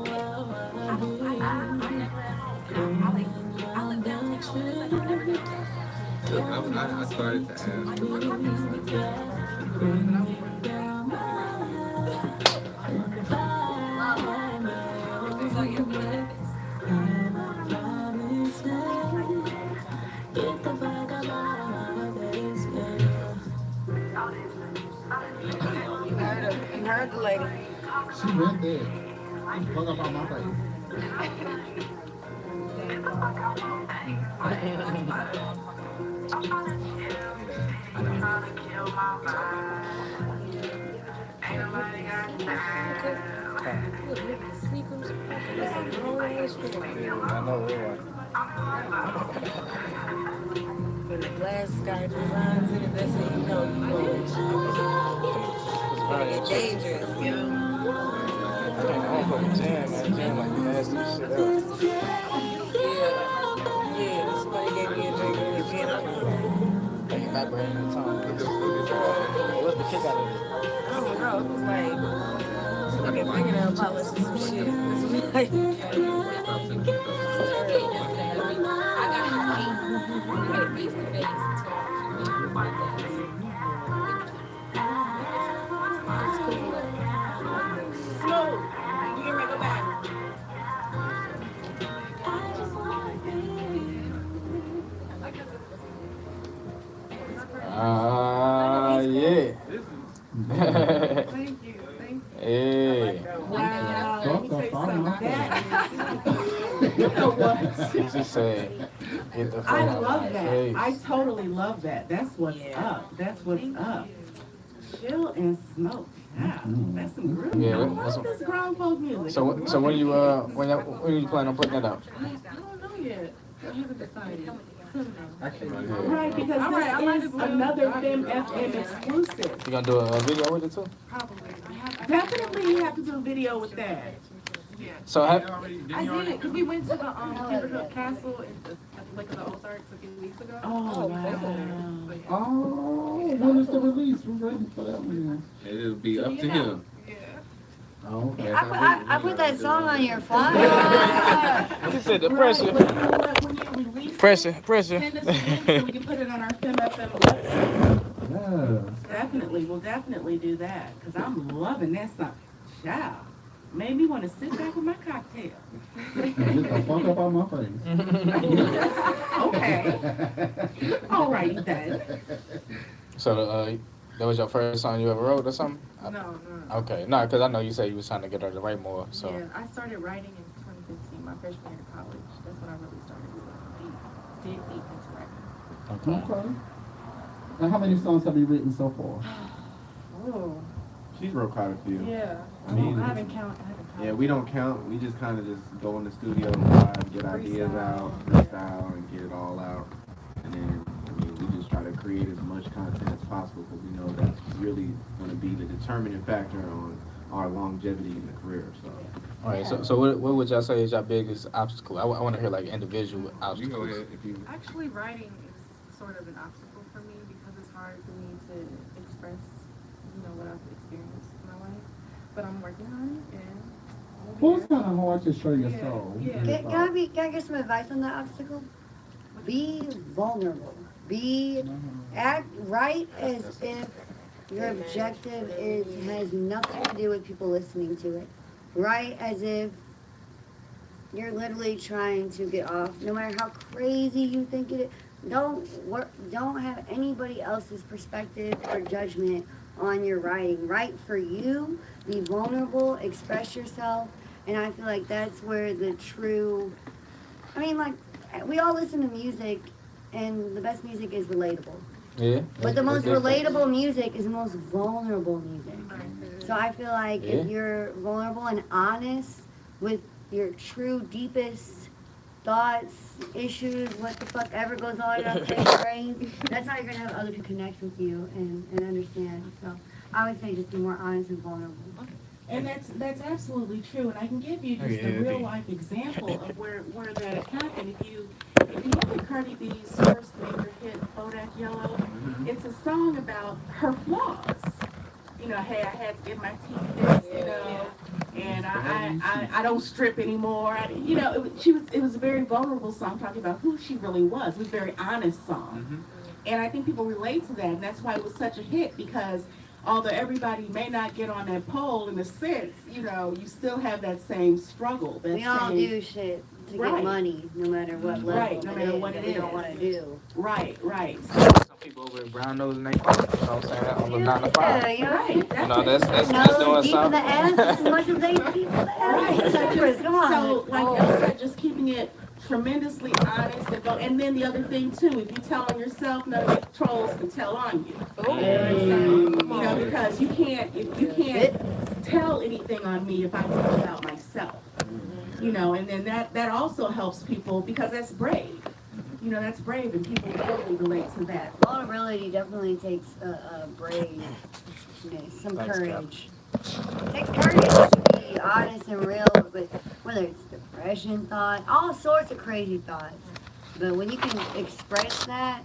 I You heard the lady. She went there. Fuck up on my face. I know it was. When the glasses got designs in it, that's how you know it's dangerous, yo. I don't fucking jam, man. Jam like the nastiest shit ever. Yeah, somebody gave me a drink with gin. Like vibrating in the tongue. What's the kick out of it? I don't know, it was like a fingernail polish or some shit. It was like, Yeah. thank you, thank you. Yeah. Wow. Fuck up on my face. You know what? She just said, get the fuck I out of love my that. face. I totally love that. That's what's up. That's what's up. Chill and smoke. Yeah, that's some groove. Yeah, I that's love this grown folk music. So when you plan on putting that out? I don't know yet. I haven't decided. Right, because All right, I might this is as well. another FM exclusive. You gonna do a video with it too? Probably. Definitely you have to do a video with that. So I did, because we went to the Timberhook Castle at the Lake of the Ozarks a few weeks ago. Oh, wow. Oh, when is the release? We're ready for that one. It'll be up to him. Oh, okay. I put that song on your flyer. She said the Right, pressure. but you know what? When you release it, Pressure. send us a link so we can put it on our FM website. Yes. Definitely, we'll definitely do that, because I'm loving that song. Child, made me want to sit back with my cocktail. Get the fuck up on my face. Okay. All righty then. So that was your first song you ever wrote or something? No. Okay, no, because I know you said you was trying to get her to write more. So Yeah, I started writing in 2015, my freshman year of college. That's when I really started dig deep into writing. okay. Okay. And how many songs have you written so far? Oh, She's wrote quite a few. yeah. I mean, I haven't counted. Yeah, we don't count. We just kind of just go in the studio and vibe, get ideas out, freestyle, and get it all out. And then, I mean, we just try to create as much content as possible because we know that's really going to be the determining factor on our longevity in the career. So, All right. So what would y'all say is your biggest obstacle? I want to hear like individual you go obstacles. ahead if you. Actually, writing is sort of an obstacle for me because it's hard for me to express, what I've experienced in my life. But I'm working on it, and Well, it's kind of hard to show your Yeah, soul. yeah. Can I get some advice on that obstacle? Be vulnerable. Act right as if your objective has nothing to do with people listening to it. Right as if you're literally trying to get off, no matter how crazy you think it is. Don't have anybody else's perspective or judgment on your writing. Write for you, be vulnerable, express yourself, and I feel like that's where the true, we all listen to music, and the best music is relatable. Yeah. But the most that's different. relatable music is the most vulnerable music. So I feel like if Yeah. you're vulnerable and honest with your true, deepest thoughts, issues, what the fuck ever goes on in your brain, that's how you're gonna have other people connect with you and understand. So I would say just be more honest and vulnerable. And that's absolutely true. And I can give you just a real life example of where that happened. If you look at Cardi B's first major hit, Bodak Yellow, it's a song about her flaws. Hey, I had to get my teeth fixed, and I don't strip anymore. It was a very vulnerable song talking about who she really was. It was a very honest song. And I think people relate to that, and that's why it was such a hit, because although everybody may not get on that pole in a sense, you still have that same struggle. We all do shit to Right. get money, no matter what level. Right, no matter what it we don't is. want to do. Right. people over at Brown Nose and they, you know what I'm saying, on the 9 to 5. Yeah, you're right. You know, that's Nose doing deep in something. the ass as much as they deep in the Right. ass. So, just, Come on. so like Elle said, just keeping it tremendously honest and go. And then the other thing too, if you tell on yourself, none of the trolls can tell on you. You know, because you can't tell anything on me if I talk about myself. You know, and then that also helps people because that's brave. You know, that's brave, and people really relate to that. Vulnerability definitely takes a braveness, some courage. It takes courage to be honest and real with whether it's depression thought, all sorts of crazy thoughts. But when you can express that,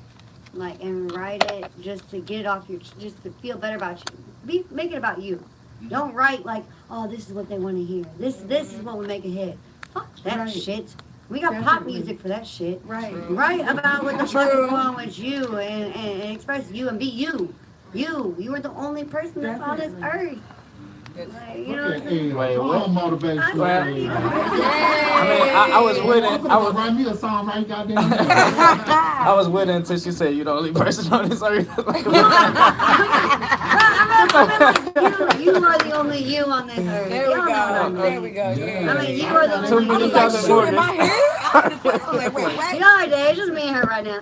like, and write it just to get it off your, just to feel better about you, make it about you. Don't write like, oh, this is what they want to hear. This is what will make a hit. Fuck that Right. shit. We got pop Definitely. music for that shit. Right. Write about what the fuck is going on with you and express you and be you. You are the only person that's on this earth. Like, you know what I'm saying? Wait, Come what? on, motivation. I'm Well, sorry. I mean, I was with I'm it. gonna write me a song right goddamn. I was with it until she said you're the only person on this earth. You are the only you on this earth. There we Y'all know what I go. mean. There we go. Yeah. I mean, you are the Too only many you. thousand Shoot in Morgan. my hair? I was like, wait, what? You know what, Dave? It's just me and her right now.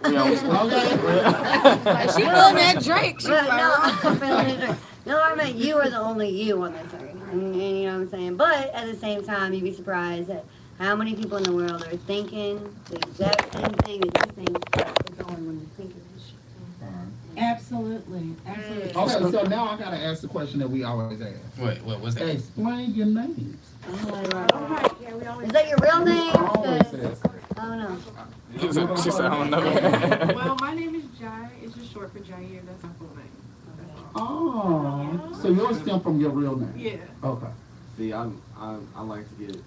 Like, she feeling that drink. She But like, no, I'm feeling it. No, I mean, you are the only you on this earth. And you know what I'm saying? But at the same time, you'd be surprised at how many people in the world are thinking the exact same thing that you think they're going when you think of this shit. Absolutely. Absolutely. Okay, so now I gotta ask the question that we always ask. Wait, what was that? Explain your names. All right. Yeah, we always Is that your real name? Always ask. I don't know. She said, I don't know. Well, my name is Jhai. It's just short for Jair. That's my full name. Oh, so yours stem from your real name? Yeah. Okay. See, I like to get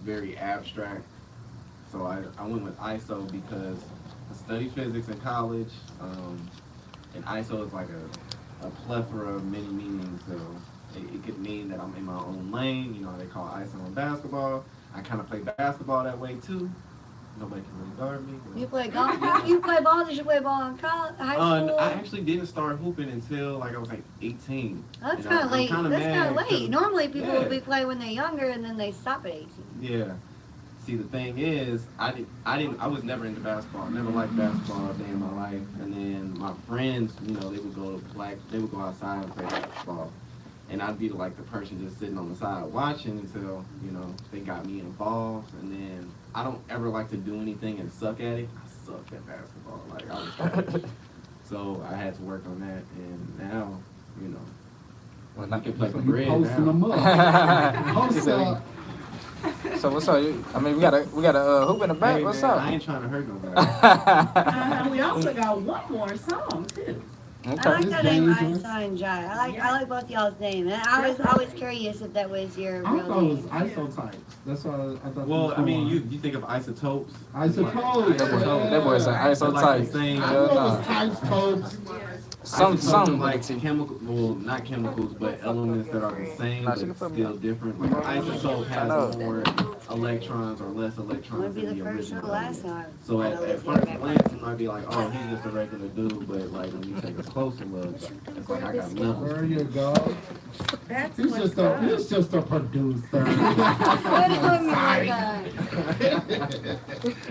very abstract, so I went with ISO because I studied physics in college, and ISO is like a plethora of many meanings. So it could mean that I'm in my own lane. You know, they call ISO in basketball. I kind of play basketball that way too. Nobody can really guard me. You play golf? You play ball? Did you play ball in college, high school? I actually didn't start hooping until like I was like 18. That's And kind I'm of late. kinda That's kind mad of 'cause- late. Normally people Yeah. would be play when they're younger and then they stop at 18. Yeah. See, the thing is, I was never into basketball. I never liked basketball a day in my life. And then my friends, you know, they would go outside and play basketball. And I'd be like the person just sitting on the side watching until, you know, they got me involved. And then I don't ever like to do anything and suck at it. I suck at basketball. Like, I was so I had to work on that. And now, you know, Well, I can play for You bread posting now. them up. Post up. So what's up? I mean, we got a hoop in the back. Hey, What's man, up? I ain't trying to hurt nobody. we also got one more song too. I like Okay. that name, Einstein and Jai. I like both y'all's names. And I was always curious if that was your I real thought it was name. isotypes. That's why I thought. Well, I mean, you think of isotopes. Isotopes. That boy said They're like isotype. the same. I Hell know nah. it's types, topes. Some like chemical, well, not chemicals, but elements that are the same Nah, but she can put me still different. Like isotope has more electrons or less Would electrons be than the the first or original. the last time. So at first glance, you might be like, oh, he's just a regular dude, but like when you take a closer look, it's like I got levels. There you go. That's He's what's just a up. he's just a producer.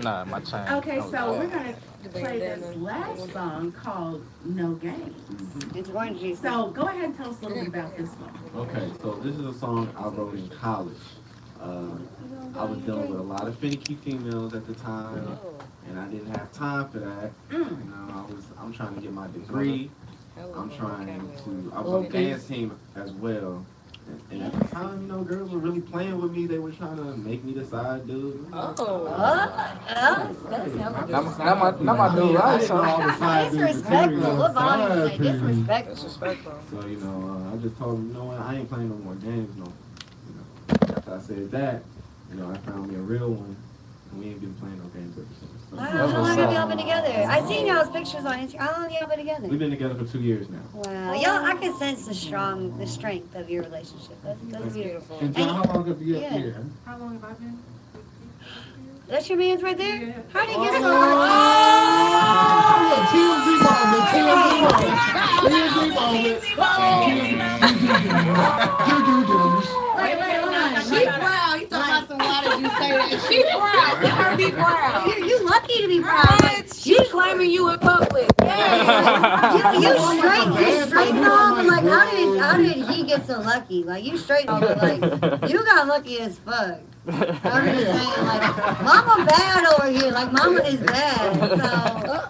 Nah, my chain. Okay, Oh, so yeah. we're gonna play this last song called No Games. It's orange juice. So go ahead and tell us a little bit about this one. Okay, so this is a song I wrote in college. I was dealing with a lot of finicky females at the time, and I didn't have time for that. You know, I'm trying to get my degree. I was on dance team as well. And at the time, you know, girls were really playing with me. They were trying to make me the side dude. Oh. That's Not my dude. I Right? didn't know all the side dudes. disrespectful. What volume say disrespectful? Disrespectful. So, you know, I just told him, you know what, I ain't playing no more games, no. You know, after I said that, you know, I found me a real one, and we ain't been playing no games ever since. So, How long have y'all been together? I seen y'all's pictures on Instagram. How long have y'all been together? we've been together for 2 years now. Wow, y'all, I can sense the strength of your relationship. That's beautiful. And John, how long have you Yeah. been here? How long have I been? That's your man's right there? Yeah. How did he get so Oh, TMZ moment. Wait, hold on. She proud. He talking about some, why did you say that? She proud. Let her be proud. You lucky to be proud. Like, She claiming you in public. you straight off, and like, how did he get so lucky? Like, you straight off, but like, you got lucky as fuck. I'm just saying, like, mama bad over here. Like, mama is bad. So,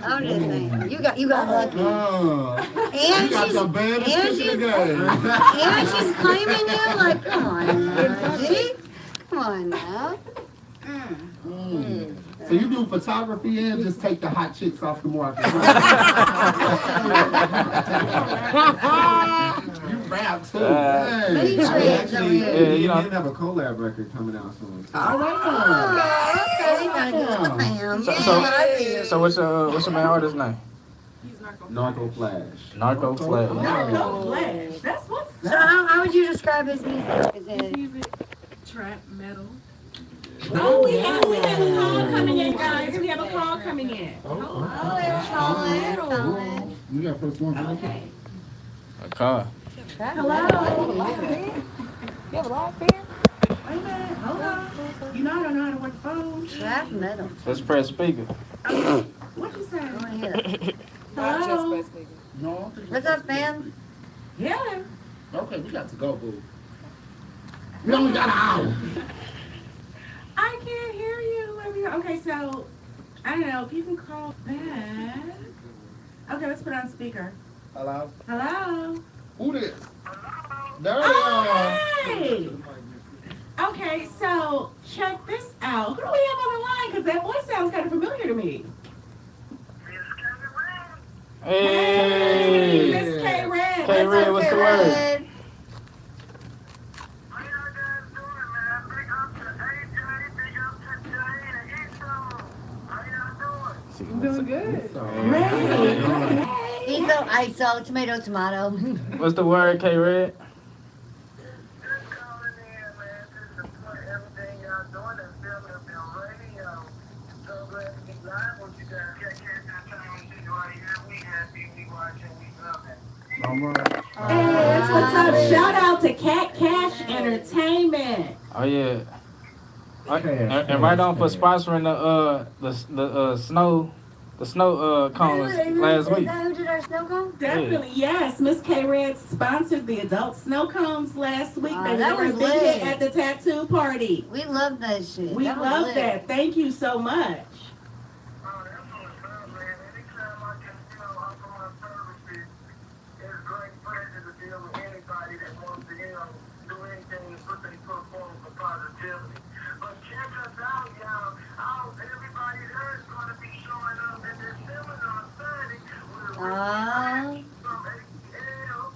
I'm just saying, you got lucky. And got the baddest chick in the game. and she's claiming you. Like, come on, now, G. Come on now. So you do photography and just take the hot chicks off the market. You rap too. Many Hey. trades over Actually, here. Yeah, he you know. did have a collab record coming out soon. All right. Okay, gotta get with the fam. So what's your main artist name? He's not Narco Flash. Narco Flash. Narco Flash. That's what's So how would you describe his music? Is it music, trap, metal. Oh, we have a call coming in, guys. We have a call coming in. solid? You got first one. Okay. A car. Hello. You have a live fan? Wait a minute. Hold on. You know I don't know how to work the phone. Trap metal. Let's press speaker. What you say? I wanna hear it. Hello. No. What's up, fam? Yeah. Okay, we got to go, boo. We only got an hour. I can't hear you. Okay, so I don't know if you can call back. Okay, let's put it on speaker. Hello. Hello. Who this? There they Oh, are. hey. Okay, so check this out. Who do we have on the line? Because that voice sounds kind of familiar to me. Hey. Miss K Red. K Red, what's the word? I'm doing good. Iso, ISO, tomato, tomato. What's the word, K Red? Yes, what's up? Shout out to Cat Cash Entertainment. Oh yeah. And right on for sponsoring the snow cones last Is week. that who did our snow cone? Definitely, yes. Miss K Red sponsored the adult snow cones last week. Oh, They that were a was big hit lit. at the tattoo party. We love that shit. We That was love lit. that. Thank you so much.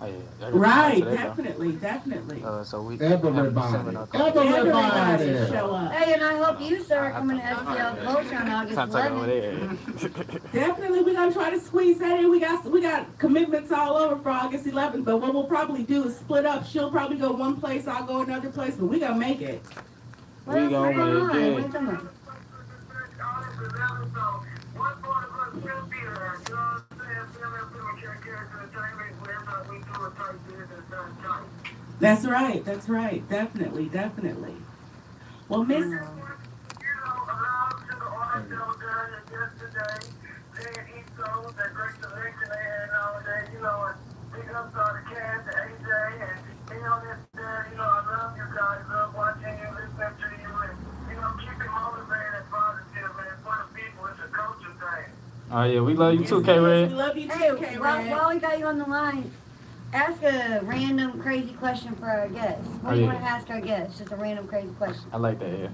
Oh, yeah. Right, So there you go. definitely. So we Everybody. Everybody should show Everybody. up. Hey, and I hope you start coming to SPL Culture on August Can't take it over 11th. there. Definitely, we're gonna try to squeeze that in. We got commitments all over for August 11th. But what we'll probably do is split up. She'll probably go one place, I'll go another place. But we gonna make it. What We else is gonna going on? make What are it. you talking about? That's right. Definitely. Well, Miss. Oh yeah, we love you too, K We Red. love you Hey, too, K while we got you on the line, ask a random crazy question for our guests. What do you Oh, yeah. want to ask our guests? Just a random crazy question. I like that. Yeah.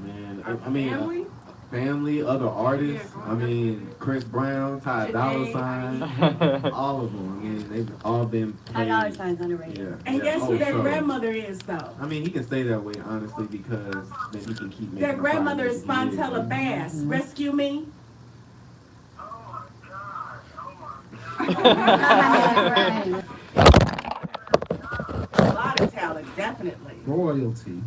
Man, Our I mean, family? family, other artists. I mean, Chris Brown, Ty Dolla Jhai. Sign, all of them. I mean, they've all been I played. know signs underrated. Yeah. And yeah. guess who their so- grandmother is, though? I mean, he can stay that way, honestly, because then he can keep making Their the grandmother progress is he is. Fontella Bass. Rescue me. Right. A lot of talent, definitely. Royalty.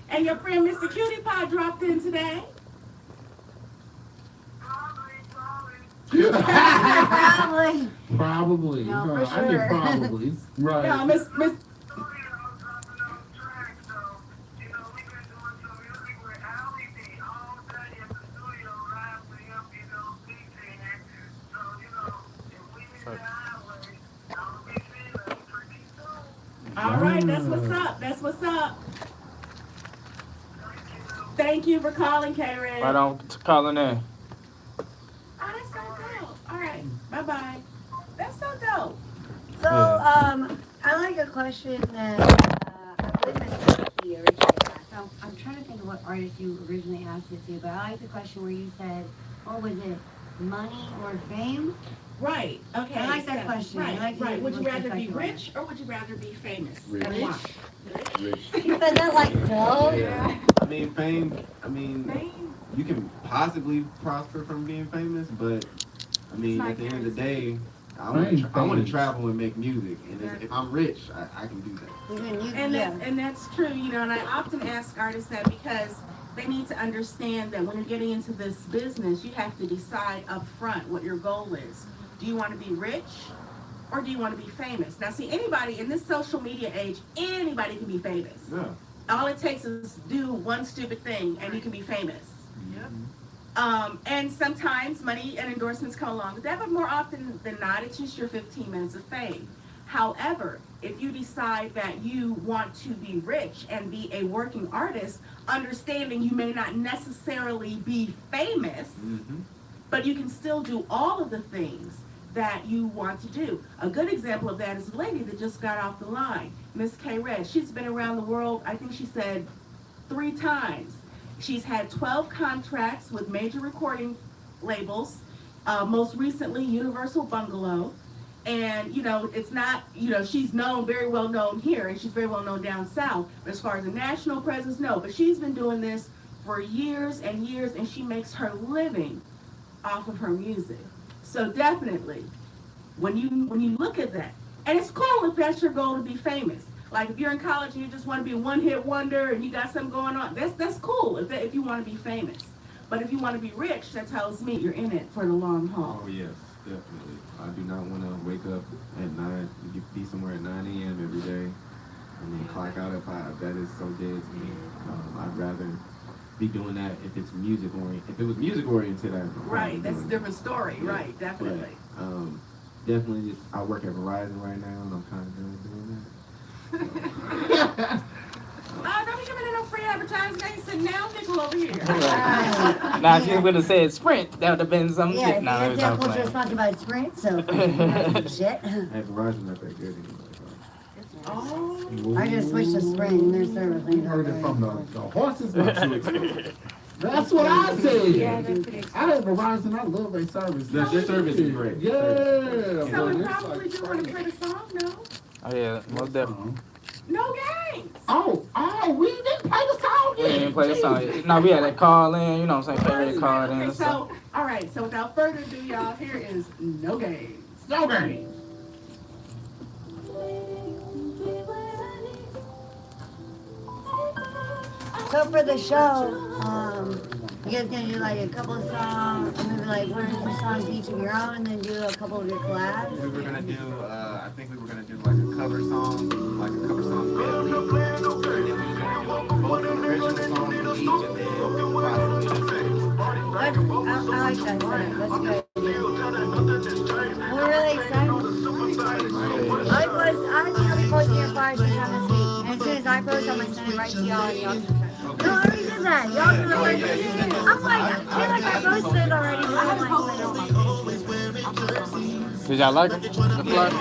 And your friend Mr. Cutie Pie dropped in today. Probably. Probably. No, for I get sure. probably. Right. No, Miss All right, that's what's up. That's what's up. Thank you for calling, K-Red. Right on, calling in. Oh, that's so dope. All right, bye-bye. That's so dope. So, I like a question that I believe Mr. Key originally asked. I'm trying to think of what artist you originally asked it to, but I like the question where you said, what was it, money or fame? Right. Okay. I like that question. Right. I like right. the- Would you what's rather be perspective on rich or would you rather be famous? Rich. And why? Rich. You said that like, no. Yeah. I mean, fame. I mean, Fame? you can possibly prosper from being famous, but I mean, not at the end of the day, I Fame, want to fame. travel and make music, and if I'm rich, I can do that. And that's true, you know, and I often ask artists that because they need to understand that when you're getting into this business, you have to decide up front what your goal is. Do you want to be rich or do you want to be famous? Now, see, anybody in this social media age, anybody can be famous. Yeah. All it takes is do one stupid thing and you can be famous. And sometimes money and endorsements come along with that, but more often than not, it's just your 15 minutes of fame. However, if you decide that you want to be rich and be a working artist, understanding you may not necessarily be famous, but you can still do all of the things that you want to do. A good example of that is a lady that just got off the line, Miss K. Red. She's been around the world, I think she said 3 times. She's had 12 contracts with major recording labels, most recently Universal Bungalow. And, you know, it's not, you know, she's known, very well known here, and she's very well known down south. But as far as a national presence, no. But she's been doing this for years and years, and she makes her living off of her music. So definitely, when you look at that, and it's cool if that's your goal to be famous. Like if you're in college and you just want to be a one-hit wonder and you got something going on, that's cool if you want to be famous. But if you want to be rich, that tells me you're in it for the long haul. Oh yes, definitely. I do not want to wake up at 9, be somewhere at 9 a.m. every day, and then clock out at 5. That is so dead to me. I'd rather be doing that if it's music oriented. If it was music oriented, Right, that's a different story. Yeah. Right, definitely. But, definitely, I work at Verizon right now, and I'm kind of done doing that. Don't be giving it no free advertising. They said now nickel over here. Now, if you would have said Sprint, that would have been something. Yeah, Nah, it's I'm culture playing. sponsored by Sprint, so shit. At Verizon, not that good anymore. Oh. I just switched to Sprint and their service ain't You heard it that from great. the horses. That's what I said. I had Verizon. I love their service. Their service is great. Yeah. So we but it's probably do want to play the song, no? Oh, yeah, most definitely. No games. Oh, we didn't play the song We yet. didn't play the song yet. No, we had that call in, you know what I'm saying? Favorite called in Okay, and stuff. so, all right, so without further ado, y'all, here is No Games. No games. So for the show, you guys gonna do like a couple of songs, maybe like 1 or 2 songs each of your own, and then do a couple of your collabs? We were gonna do, I think we were gonna do like a cover song medley. And then we were gonna do both an original song for each, and then possibly the second. I like that song. That's good. We're really excited. I think I'll be posting your flyers sometime this week. And as soon as I post, I'm gonna send it right to y'all and y'all can send it. No, I already did that. Y'all can already do it. I'm like, I feel like I posted it already, but I'm like, Did y'all like it? The flight?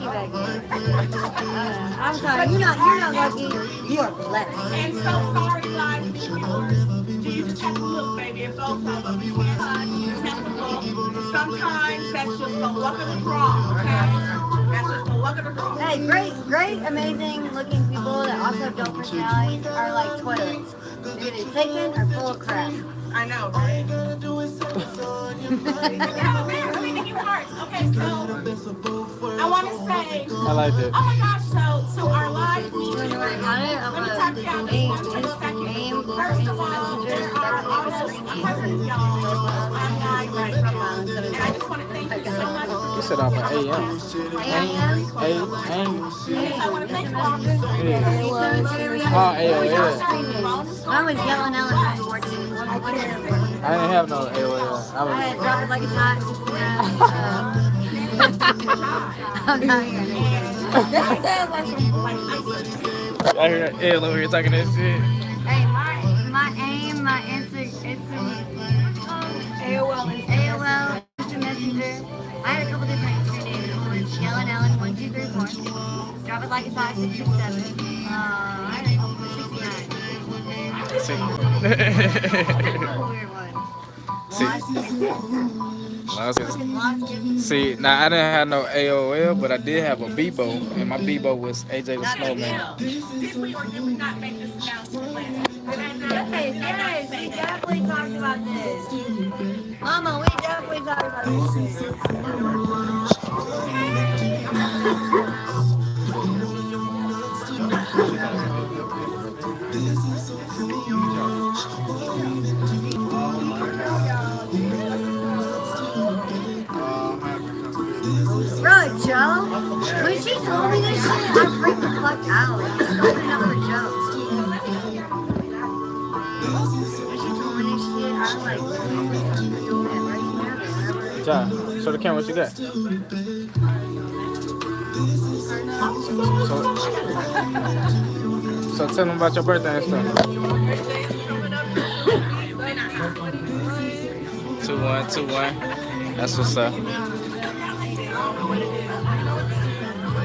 lucky back then. I'm sorry, you're not lucky. You are blessed. And so sorry, guys. You just have to look, baby, at both of them. You can't hide. You just have to look. Sometimes that's just the luck of the draw, okay? That's just the luck of the draw. Hey, great, amazing looking people that also have dope personalities are like toilets. They're either taken or full of crap. I know, right? Yeah, man, singing your hearts. Okay, so I want to say, I like that. oh my gosh, so our live You meeting. want to count it? I'm Let me gonna talk to y'all just one second. First of all, there are almost 100 of y'all on live right now. And I just want to thank you so much. You said off an AM. AM? AM. Yes, I want to thank you all. Oh, AOL. I was yelling out at 14. I didn't have no AOL. I had dropped it like it's hot. I'm not even. I hear L over here talking that shit. Hey, my aim, my Instagram, AOL, Instant Messenger. I had a couple different Instagram names. Yelling Ellen 1 2 3 4. Drop it like it's hot 6 6 7. I had a couple 69. See, now I didn't have no AOL, but I did have a Bebo, and my Bebo was AJ the Snowman. Did we or did we not make this announcement last? Yes, we definitely talked about this. Mama, we definitely talked about this. Bro, Joe, when she told me this shit, I freaked the fuck out. I told her number Joe. When she told me this shit, I was like, Jhai, show the camera what you got. So tell them about your birthday and stuff. 2121. That's what's up.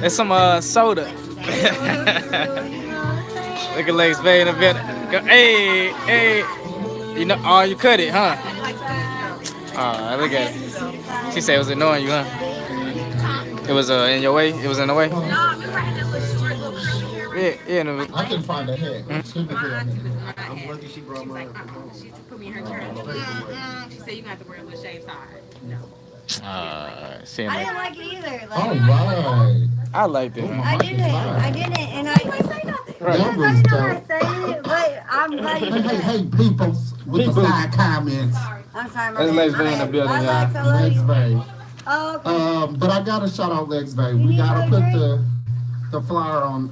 It's some soda. Look at Lex Bay in the bed. Hey, hey. You know, oh, you cut it, huh? Oh, look at it. She said it was annoying you, huh? It was in your way? It was in the way? Yeah, no. I can find a head. I'm lucky she brought mine. She put me in her chair. She said you got to wear a little shaved side. No. Seeing I like, didn't like it either. Like, All right. I liked it. I didn't, and I Right. I know how to say it, but I'm glad you did. Hey, people with the side comments. I'm sorry, my That's bad. Lex My Bay in the bad. building, Bye, y'all. Lex, I love Lex you. Bay. Oh, okay. But I gotta shout out Lex Bay. You We need gotta my put drink? the flyer on.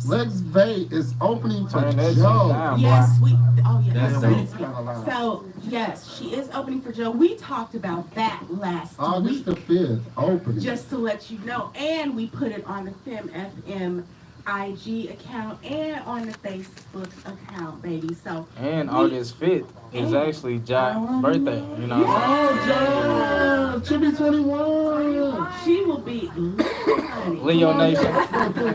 Lex Bay is opening for Turn that shit Joe. down, Yes, boy. yes. That's So, yes, she is opening for Joe. We talked about that last August week, the 5th, opening. just to let you know. And we put it on the FemFM IG account and on the Facebook account, baby. So, And August 5th is actually Jhai's birthday, you know. Oh, Joe! She'll be 21. she will be honey. Leo Nation.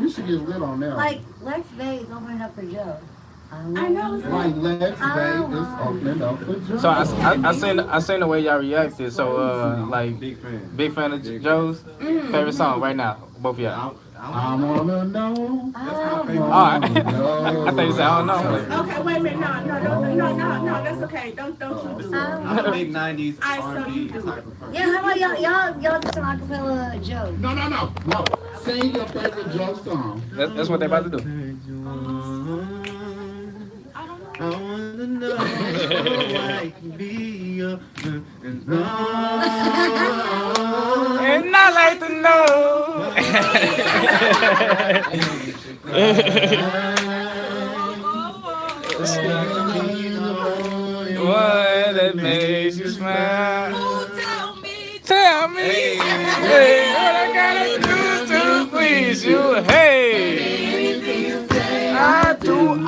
We should get lit on that. Like, Lex Bay is opening up for Joe. I know. It's Like Lex Bay is opening up for Joe. So I seen the way y'all reacted. So like Big fan. big fan of Joe's favorite song right now, both of y'all. I wanna know. That's my favorite. All right. I think you said I don't know. Okay, wait a minute. No, that's okay. Don't you do it. I'm a big 90s I saw R&B you do type it. of person. Yeah, how about y'all do some acapella Joe? No. Sing your favorite Joe song. That's what they about to do. I wanna know I can be your And I like to know what that makes you smile. Tell me, hey, what I gotta do to please you. Hey, I do.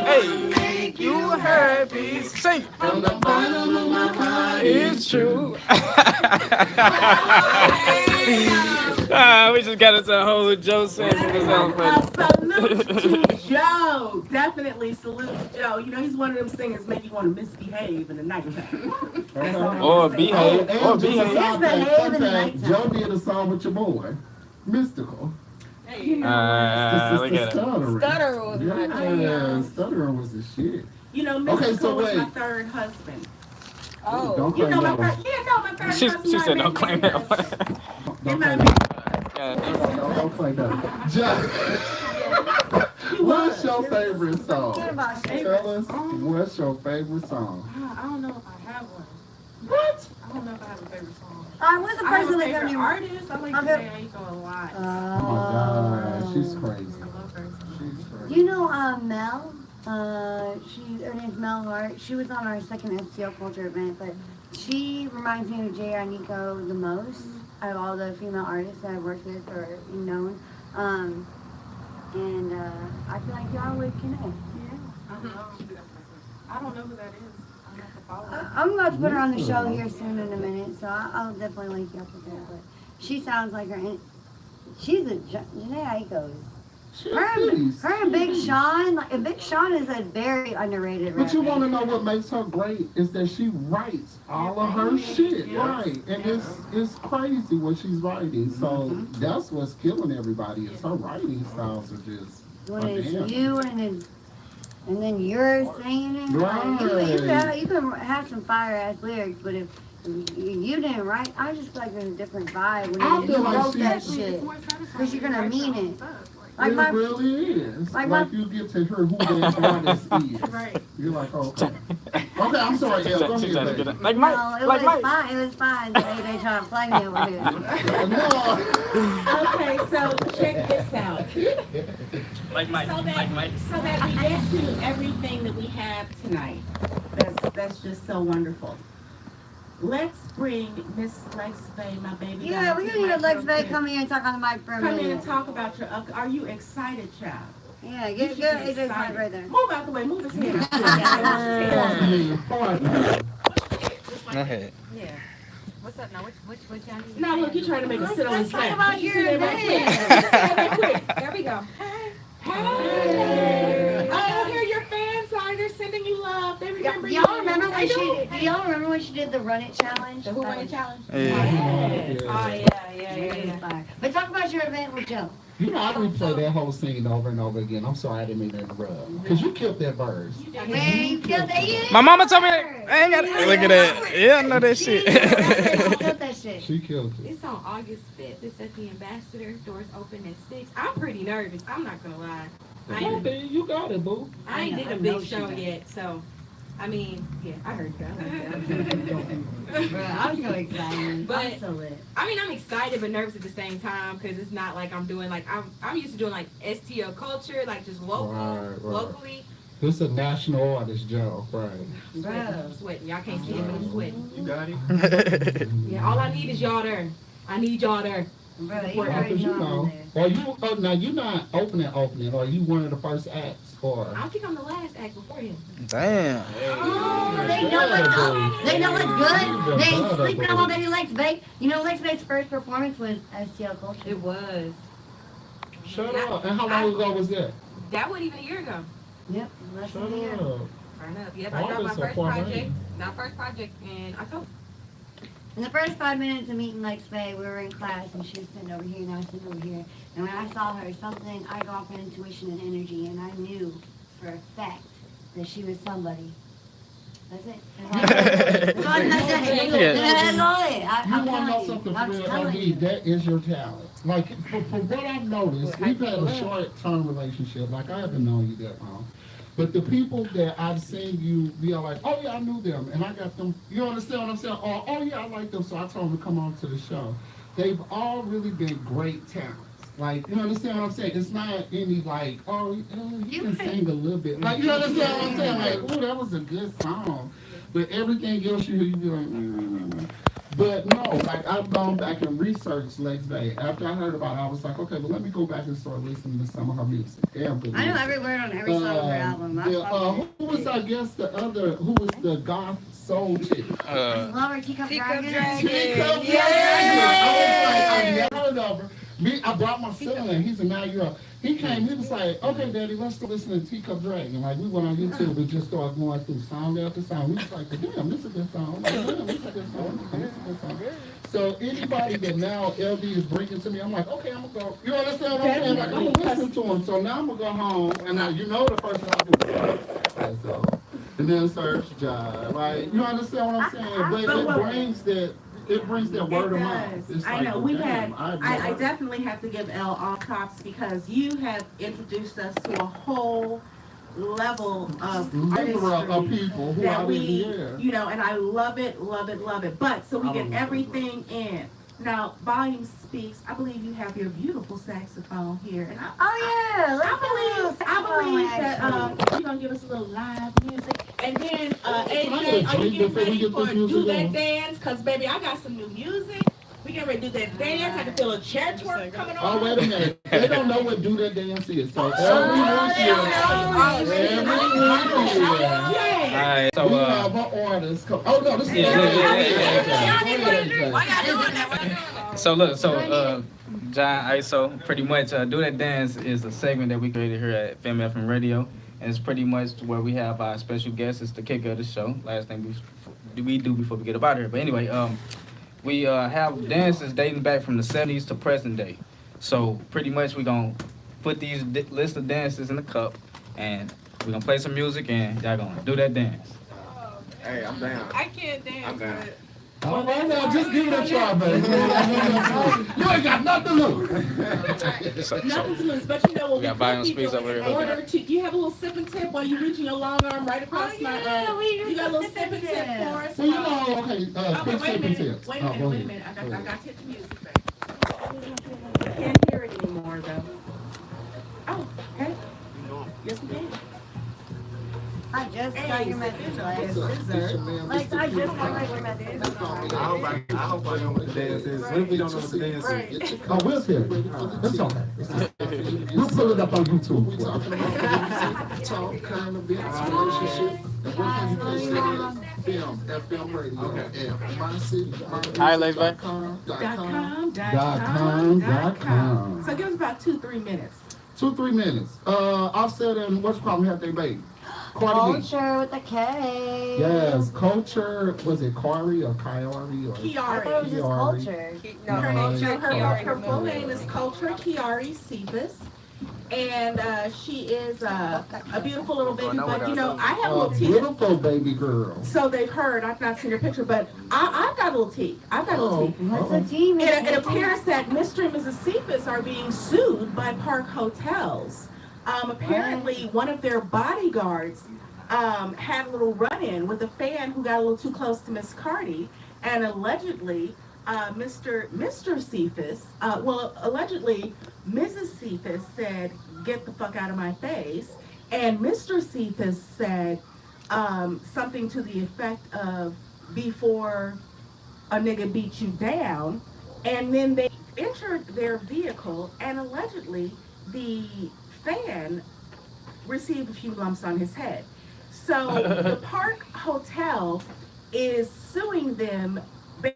Hey, you happy? Say from the bottom of my heart, it's true. We just got into a whole Joe segment. Salute to Joe. Definitely salute to Joe. You know, he's one of them singers make you want to misbehave in the nighttime. That's all I'm Or gonna say. behave. And Or just a behave. side Behave fact, fun in the fact, nighttime. Joe did a song with your boy, Mystical. You know, Look at it. Stuttering. Stutter was my jam. Yeah, stuttering was the shit. you know, Okay, Mystical so was my wait. third husband. Oh. Don't You claim know my that one. third, yeah, no, my third She husband. said don't claim that one. Don't might claim that. Don't claim that. Jhai, what's your favorite song? Tell us what's your favorite song. I don't know if I have one. What? I don't know if I have a favorite song. What's the I have person a that's on favorite your artist. I like Okay. Jhai Aiko a lot. Oh my God, she's crazy. I love her. She's crazy. You know Mel? Her name's Mel Hart. She was on our second STL Culture event, but she reminds me of Jhai Aiko the most out of all the female artists that I've worked with or known. And I feel like y'all would connect. I don't know. I don't know who that is. I have to follow her. I'm about to put her on the show here soon in a minute, so I'll definitely link you up with her. But she sounds like her. And she's a Jhai Aiko. Her and Big Sean, like Big Sean is a very underrated rapper. But you want to know what makes her great is that she writes all of her shit, right? And it's crazy what she's writing. So that's what's killing everybody is her writing styles are just. When it's bananas. you and then you're saying it. Like, you can have some fire ass lyrics, but if you didn't write, I just feel like there's a different vibe when I you feel like wrote she- that shit. Because you're gonna mean it. Like It my really is. like Like, my- you get to hear who that artist is. Right. You're like, okay. Okay, I'm sorry, Elle. Go She tried to ahead, get baby. it. Like Mike. no, it Like was Mike. fine. It was fine. They trying to play me over here. No. Okay, so check this out. Like Mike. Like Mike. So that we get to everything that we have tonight. That's just so wonderful. Let's bring Miss Lex Bay, my baby. Yeah, down we to gonna the need a Lex microphone. Bay come here and talk on the mic for a Come in and minute. talk about your. Are you excited, child? Yeah, You get should AJ's be mic excited. right there. Move out the way. Move his head. Go ahead. Yeah. What's up now? Which y'all need? Now look, you're trying to make a sit on his Let's talk lap. about Let you your sit there right event. quick. Sit there right quick. There we go. Hey. Oh, here your fans are. They're sending you love. They remember you. Y'all remember when They do. do y'all remember when she did the Run It challenge? The Who Run It challenge? Oh Yeah. yeah. But talk about your event with Joe. You know, I replay that whole scene over and over again. I'm sorry I didn't mean to interrupt. Because you killed that verse. Man, you killed that. You My mama told me that. I ain't got it. Look at that. Yeah, I know that shit. killed that shit. She killed it. It's on August 5th. It's at the Ambassador. Doors open at 6. I'm pretty nervous. I'm not gonna lie. I ain't, Okay, you got it, boo. I ain't did I a know big she show does. yet, so I mean, yeah, I heard you. Bro, I'm so excited. But- I'm so lit. I mean, I'm excited but nervous at the same time because it's not like I'm doing like I'm used to doing like STL culture, like just local, Right. locally. This is a national artist, Joe. Right. I'm sweating. Y'all can't see it, but I'm sweating. You got it. Yeah, all I need is y'all there. I need y'all there. Bro, you Well, already 'cause you know know. I'm there. Or you, now you're not opening. Or you one of the first acts for. I think I'm the last act before him. Damn. Oh, they know what's up. They know what's good. They ain't sleeping on my baby Lex Bay. You know, Lex Bay's first performance was STL Culture. It was. Shut up. And how long ago was that? That wasn't even a year ago. Yep, less Shut than a year. up. Fair enough. Yep, I Oh, dropped my that's so first far project. away. My first project in October. In the first 5 minutes of meeting Lex Bay, we were in class and she was sitting over here and I was sitting over here. And when I saw her, something, I go off on intuition and energy and I knew for a fact that she was somebody. That's it. That's all I'm saying. Yeah. That's all it. You I'm want to know telling something you. for I'm real, telling LD? you. That is your talent. Like, for what I've noticed, we've had a short-term relationship. Like, I haven't known you that long. But the people that I've seen you be like, oh, yeah, I knew them. And I got them. You understand what I'm saying? Or, oh, yeah, I like them. So I told them to come on to the show. They've all really been great talents. Like, you understand what I'm saying? It's not any like, oh, you can sing a little bit. Like, you understand what I'm saying? Like, oh, that was a good song. But everything else you be like, But no, like I've gone back and researched Lex Bay. After I heard about it, I was like, okay, well let me go back and start listening to some of her music. Damn good I know music. every word on every song of her album. I fuck with Who was, I guess, who was the goth soul chick. Love her teacup dragon. Teacup Dragon. I was like, I never heard of her. I brought my son, he's a 9-year-old. He came, he was like, okay, Daddy, let's start listening to Teacup Dragon. Like, we went on YouTube and just started going through song after song. We was like, damn, this is a good song. I'm like, damn, this is a good song. This is a good song. So anybody that now LD is bringing to me, I'm like, okay, I'm going to go. You understand what I'm saying? Like, I'm going to listen to him. So now I'm going to go home, and now, you know the first thing I do. So, and then search Jhai, right? You understand what I'm saying? But it brings that word of mouth. It's I know. like, We've damn, had. I definitely have to give Elle all props because you have introduced us to a whole level of artistry people who that are we, in the air. you know, and I love it, love it, love it. But so we get everything in. Now, Volume Speaks. I believe you have your beautiful saxophone here, and I believe that you're gonna give us a little live music, and then AJ, are you getting ready for Do That Dance? Cause baby, I got some new music. We getting ready to do that dance. I can feel a chair twerk coming on. Oh, wait a minute. They don't know what Do That Dance is. So Alright, so we have an artist come. Oh no, this is Jhai, so pretty much Do That Dance is a segment that we created here at Film FM Radio, and it's pretty much where we have our special guest. It's the kicker of the show. Last thing we do before we get up out of here. But anyway, we have dances dating back from the 70s to present day. So pretty much we're going to put these list of dances in the cup, and we're going to play some music, and y'all going to do that dance. Hey, I'm down. I can't dance. I'm down. All right, now just give it a try, baby. You ain't got nothing to lose. Nothing to lose, but you know what We got Volume Speaks over here. in order to, do you have a little sipping tip while you're reaching your long arm right across my you got a little sipping tip for us? Well, you know, okay, Okay, quick wait a sipping minute, tips. wait Oh, a go minute. ahead. I got to hit the music, baby. I can't hear it anymore, though. Oh, okay. Yes, we can. I just got your message, like, I just got your message. I hope I know what the dance is. What if we don't know what the dance is? Oh, we'll tell you. It's okay. We'll pull it up on YouTube. We talking about talk, current events, relationship, and what can you say film at Film Radio at my city. .com. So give us about 2-3 minutes. 2-3 minutes. Offset and what's the problem? Have they baby? Cardi B. Culture with a K. Yes, Culture. Was it Kari or Kyari or? I thought it was just Culture. Her full name is Culture Kiari Cephas. And she is a beautiful little baby, but you know, I have a little teeth. Beautiful baby girl. So they've heard, I've not seen her picture, but I've got a little teeth. I've got a little teeth. What's the team? It appears that Mr. and Mrs. Cephas are being sued by Park Hotels. Apparently, one of their bodyguards had a little run-in with a fan who got a little too close to Miss Cardi, and allegedly, Mr. Cephas, allegedly, Mrs. Cephas said, "Get the fuck out of my face," and Mr. Cephas said something to the effect of, "Before a nigga beat you down," and then they entered their vehicle, and allegedly, the fan received a few lumps on his head. So the Park Hotel is suing them,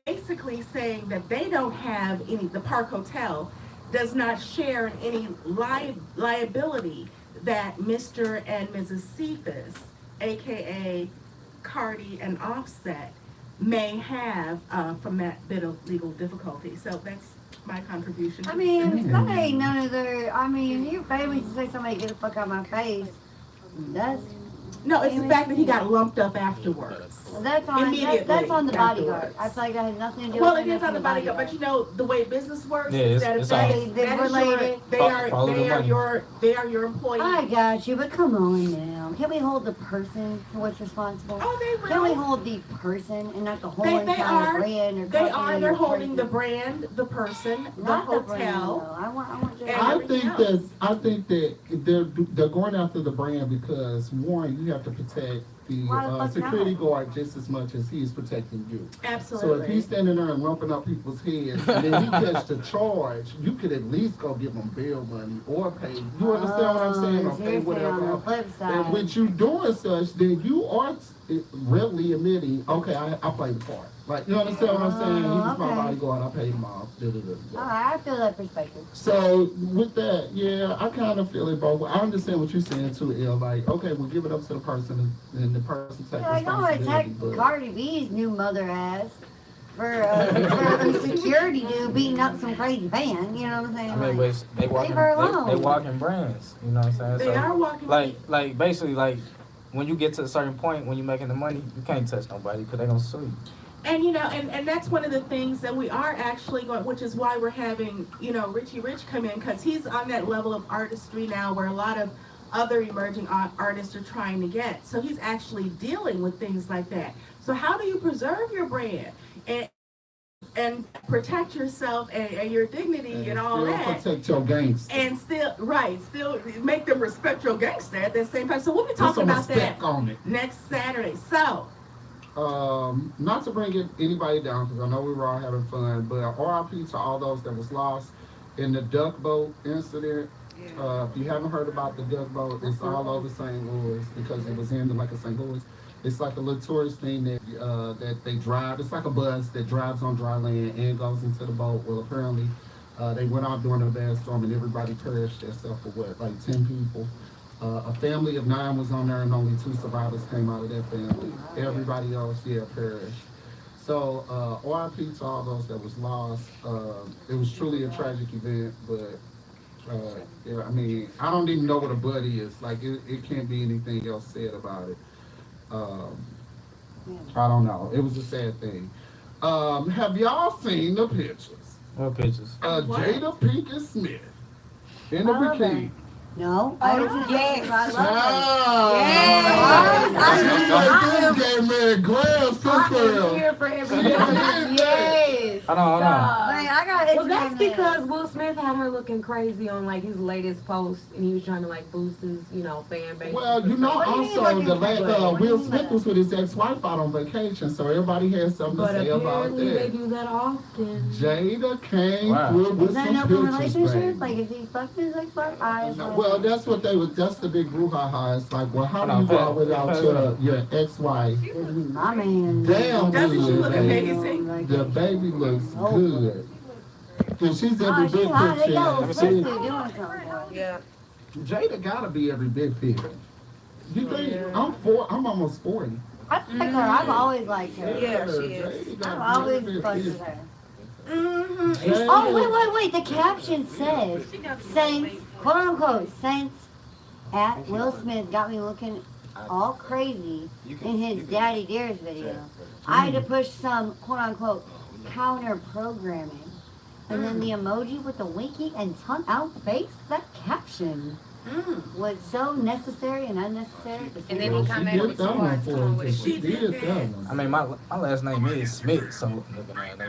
basically saying that they don't have any, the Park Hotel does not share in any liability that Mr. and Mrs. Cephas, aka Cardi and Offset, may have from that bit of legal difficulty. So that's my contribution. I mean, that ain't none of their, I mean, you family to say somebody get the fuck out of my face. That's No, it's the fact that he got lumped up afterwards. that's on Immediately that's on the bodyguard. afterwards. I feel like that has nothing to do Well, with it is on the bodyguard, but you know the way business works Yeah, is it's that all- if They're that is related. they Follow the money. are your employee. I got you, but come on now. Can we hold the person for what's responsible? Oh, they will. Can we hold the person and not the whole They entire are. brand or They company are. or They're holding the person? brand, the person, the Not the brand, hotel. though. I want you to And everything I think that they're going after the brand because one, you have to protect Why the the fuck security not? guard just as much as he's protecting you. So if Absolutely. he's standing there and rumping up people's heads, and then he catch the charge, you could at least go give him bail money or pay. You understand what I'm saying? Or pay Seriously, whatever. on the flip And side. with you doing such, then you are readily admitting, okay, I played the part. Like, you understand what I'm saying? He was my okay. bodyguard, I paid him off. Alright, I feel that perspective. So with that, yeah, I kind of feel it both ways. I understand what you're saying too, El. Like, okay, we'll give it up to the person, and the person take Yeah, I don't want to responsibility. attack But Cardi B's new mother ass for a security dude beating up some crazy fan. You know what I'm saying? I mean, Like, but they walking, her alone. they walking brands. You know what I'm saying? They are walking. Like basically, like when you get to a certain point, when you're making the money, you can't touch nobody because they gonna sue you. And you know, and that's one of the things that we are actually going, which is why we're having, you know, Richie Rich come in, because he's on that level of artistry now where a lot of other emerging artists are trying to get. So he's actually dealing with things like that. So how do you preserve your brand and protect yourself and your dignity and all still that? protect your gangster. And still make them respect your gangster at the same time. So we'll be Put talking some about that respect on it. next Saturday. So Not to bring anybody down, because I know we were all having fun, but RIP to all those that was lost in the duck boat incident. If you haven't heard about the duck boat, it's all over St. Louis because it was in like a St. Louis. It's like a little tourist thing that they drive. It's like a bus that drives on dry land and goes into the boat. Well, apparently they went out during a bad storm and everybody perished except for like 10 people. A family of 9 was on there and only 2 survivors came out of that family. Everybody else, perished. So RIP to all those that was lost. It was truly a tragic event, but I mean, I don't even know what a buddy is. Like, it can't be anything else said about it. I don't know. It was a sad thing. Have y'all seen the pictures? What pictures? Jada Pinkett Smith in the I love bikini. No, I was Yes. I love She like this gay man grabs this I'm girl. here for everything. Yes. Hold on. Like, I got Well, that's Instagram because Will Smith had her looking crazy on like his latest post, and he was trying to like boost his, fan base. Well, you know, What do you mean also looking crazy? What do you Will mean Smith by was with his ex-wife out on vacation, so everybody had something But to say about apparently they that. do that often. Jada came Wow. through with Is that some an open pictures, relationship? babe. Like, if he fucked his ex-wife? Well, that's what that's the big brouhaha. It's like, well, how do you go out without your ex-wife? My man. Damn doesn't she good, look baby. amazing? The baby looks good. And she's Oh, every she big hot. They got picture. Will See, Smith doing something. Yeah. Jada gotta be every big picture. You think I'm almost 40. I like her. I've always liked her. Yeah, she is. Jada gotta I've be always every big fucked with picture. her. Mm-hmm. Oh, wait. The caption says, Saints, quote unquote, Saints at Will Smith got me looking all crazy in his Daddy Dearest video. I had to push some, quote unquote, counter programming. And then the emoji with the winky and tongue out face, that caption was so necessary and unnecessary. And then he She commented did that one for us. She did that one. I mean, my last name is Smith, so looking at that.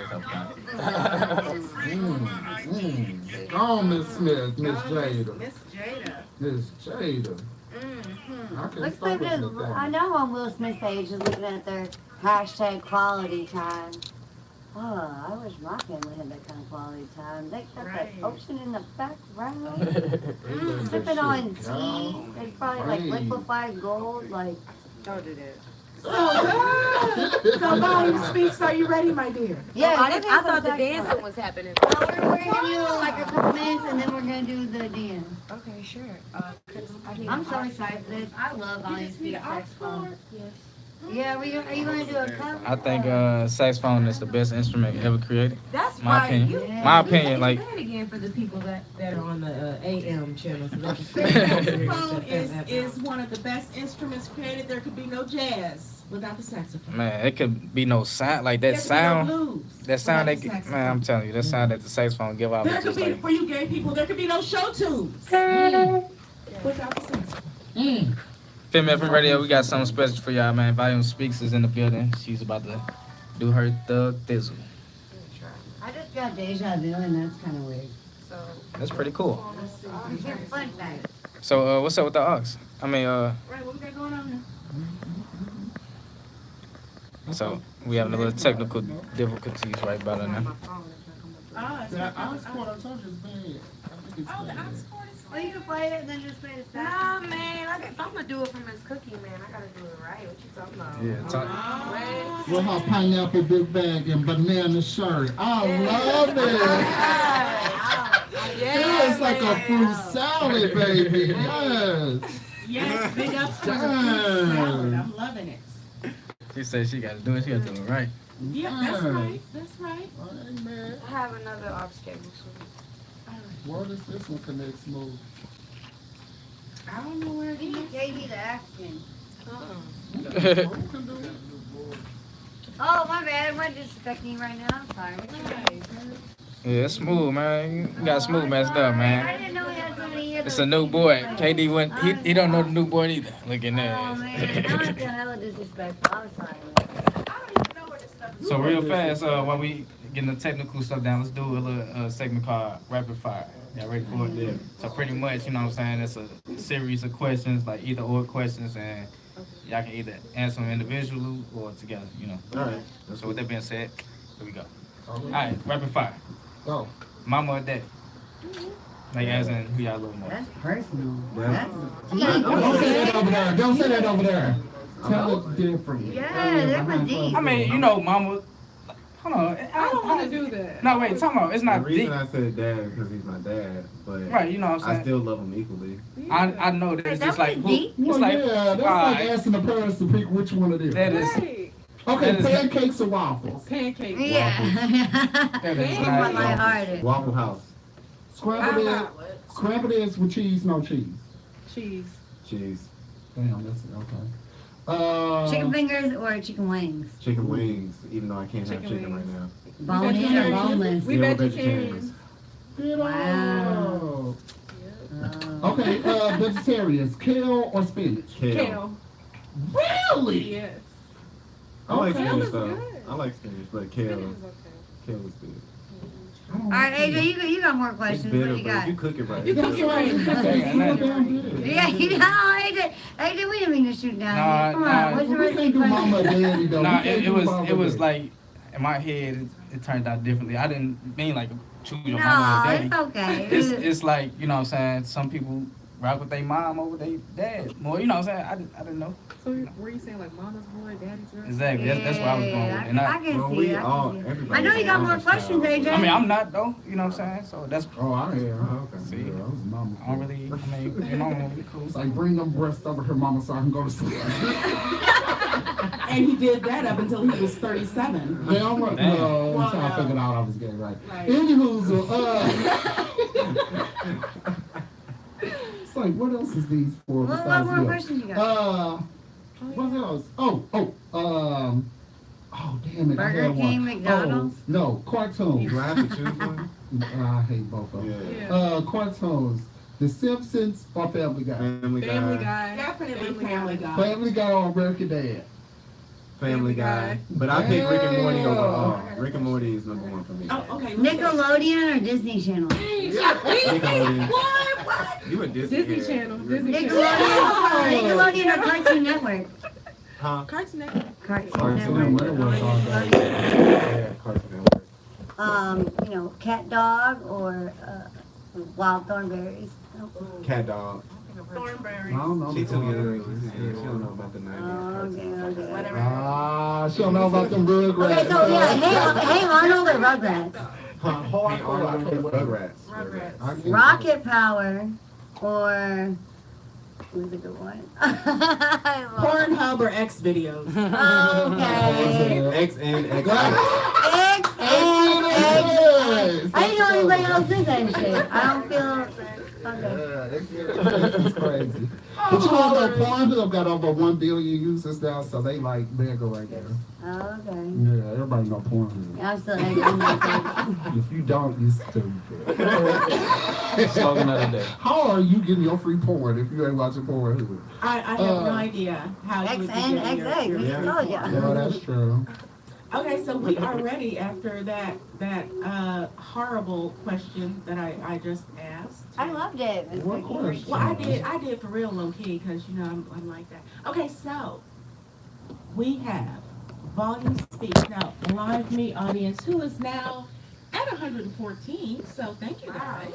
Go on, Miss Smith, Miss Jada. Miss Jada. Miss Jada. Mm-hmm. I can't Let's stop put looking this, at I that. know on Will Smith's page is looking at their hashtag quality time. Oh, I wish my family had that kind of quality time. They got Right. that ocean in the background. That Sipping shit on tea. gone. It's probably like Right. liquefied gold. Like, Don't do that. So Volume Speaks, are you ready, my dear? yeah, I let's thought have the some dancing saxophone. was happening. We're gonna do like a couple minutes and then we're gonna do the dance. Okay, sure. I'm so excited for this. I love Volume Speaks saxophone. Yeah, are you gonna do a cover? I think saxophone is the best instrument ever created. That's My why opinion. you. My opinion, like. Say it again for the people that are on the AM channel. So they can Saxophone FM. is one of the best instruments created. There could be no jazz without the saxophone. Man, it could be no sound like that There could be no sound. blues That sound without that the saxophone. man, I'm telling you, that sound that the saxophone give out There is could just be, like. for you gay people, there could be no show tunes without the saxophone. Film FM Radio, we got something special for y'all, man. Volume Speaks is in the building. She's about to do her thug thizzle. I just got deja vu and that's kind of weird. That's pretty cool. Fun fact. So, what's up with the aux? I mean, Right, what we got going on So we having a little technical difficulties right about it now. That ice court, I told you, is bad. I think it's bad. Well, you can play it and then just play the sound. Nah, man. If I'm gonna do it for Miss Cookie, man, I gotta do it right. What you talking about? Yeah, With her pineapple big bag and banana shirt. I love it. Yeah, It's like a fruit salad, baby. Yes. Yes, big ups to her Yes. fruit salad. I'm loving it. She said she got to do it. She got to do it right. Yeah, that's right. That's right. Amen. I have another off schedule soon. Where does this one connect smooth? I don't know where it He is. gave you the action. Smooth can do it. Oh, my bad. We're disrespecting you right now. I'm sorry. Yeah, it's smooth, man. You got smooth messed up, I man. didn't know we had so many other It's a new boy. KD went. He don't know the new boy either. Look at Oh, that. man. I was feeling hella disrespectful. I'm sorry. So real fast, while we getting the technical stuff down, let's do a little segment called Rapid Fire. Y'all ready for it? Yeah. So pretty much, you know what I'm saying, it's a series of questions, like either or questions, and y'all can either answer them individually or together, you know. All right. So with that being said, here we go. All right, Rapid Fire. Go. Mama or daddy? Like as in who y'all love more? That's personal. Yeah. Don't say that over there. Don't say that over there. Tell it differently. Yeah, that was deep. I mean, you know, mama. Hold on. I don't want to do that. No, wait, talk about it's The not reason deep. I said dad because he's my dad, but Right, you know what I'm I saying? still love him equally. I know that it's That just like was deep. it's Well, like yeah, that's like alright, asking the parents to pick which one it is. that is Right. Okay, that is- pancakes or waffles? Pancake. Yeah. that is It's not lighthearted. Waffle House, Scrambled eggs. Scrambled eggs with cheese, no cheese. Cheese. cheese, Damn, that's okay. Chicken fingers or chicken wings? chicken wings. Even though I can't have Chicken chicken right wings. now. Bone in or boneless? We Zero vegetarians. Wow. Okay, vegetarians, kale or spinach? Kale. Really? Yes. I like Okay. spinach Kale is though. good. I like spinach, but kale Spinach is okay. is good. All right, AJ, you got more It's questions. bitter, What you but if got? you cook it right, You cook it right. Yeah, you know, AJ, we didn't mean to shoot down. Nah, Come nah. on, what's your We can't do mama and daddy though. Nah, We can't it do was mama and daddy. like in my head it turned out differently. I didn't mean like choose your No, mama or daddy. it's okay. It's like, you know what I'm saying, some people rock with their mom over their dad more, you know what I'm saying? I didn't know. So were you saying like mama's boy, daddy's girl? Exactly. That's where I was going with it. And I I can Well, see we it. all, I can see it. everybody. I know you got more questions, AJ. I mean, I'm not though, you know what I'm saying? So that's Oh, I am. Oh, okay. See? Yeah, I was mama. I don't really, I mean, your mama would be cool. It's like bring them breasts over her mama so I can go to sleep. And he did that up until he was 37. Yeah, I'm right. Damn. No, until I figured out I was gay, right? Anywho's, it's like, what else is these for? What besides more milk? questions you got? What else? Oh, damn it. I Burger had King, one. McDonald's? Oh, no, cartoons. Do I have to choose one? I hate both of them. Yeah. Cartoons. The Simpsons or Family Guy? Family Family Guy. Guy. Definitely Family Guy. Family Guy or American Dad? Family Guy. But I pick Rick and Morty over all. Rick and Morty is number one for me. Oh, okay. Nickelodeon or Disney Channel? Nickelodeon. You a Disney Disney head. Channel. You a Disney Channel. Nickelodeon or Cartoon Network? Huh? Cartoon Network. Cartoon Cartoon Network. Network. Yeah, Cartoon Network. You know, Cat Dog or Wild Thornberries? Cat Dog. I don't know. She too young. She don't know about the 90s. Okay. She don't know about them Rugrats. Okay, so yeah, hey Arnold or Rugrats? Hey, Arnold, Rugrats. Rocket Power or who's a good one? Pornhub or X videos. Okay. X and X. X. I didn't know anybody else did that shit. I don't feel. Okay. It's crazy. But you know that Pornhub got over 1 billion users now, so they like mega right now. Okay. Yeah, everybody know Pornhub. I'm still angry. I'm If you don't, you stupid. Slogan of the day. How are you getting your free porn if you ain't watching Pornhub? I have no idea how you would be getting your XNXX. free I told ya. Yeah, that's true. Okay, so we are ready after that horrible question that I just asked. I loved it. Ms. What Cookie. question? Well, I did for real low key because you know I'm like that. Okay, so we have Volume Speak now live me audience who is now at 114. So thank you guys.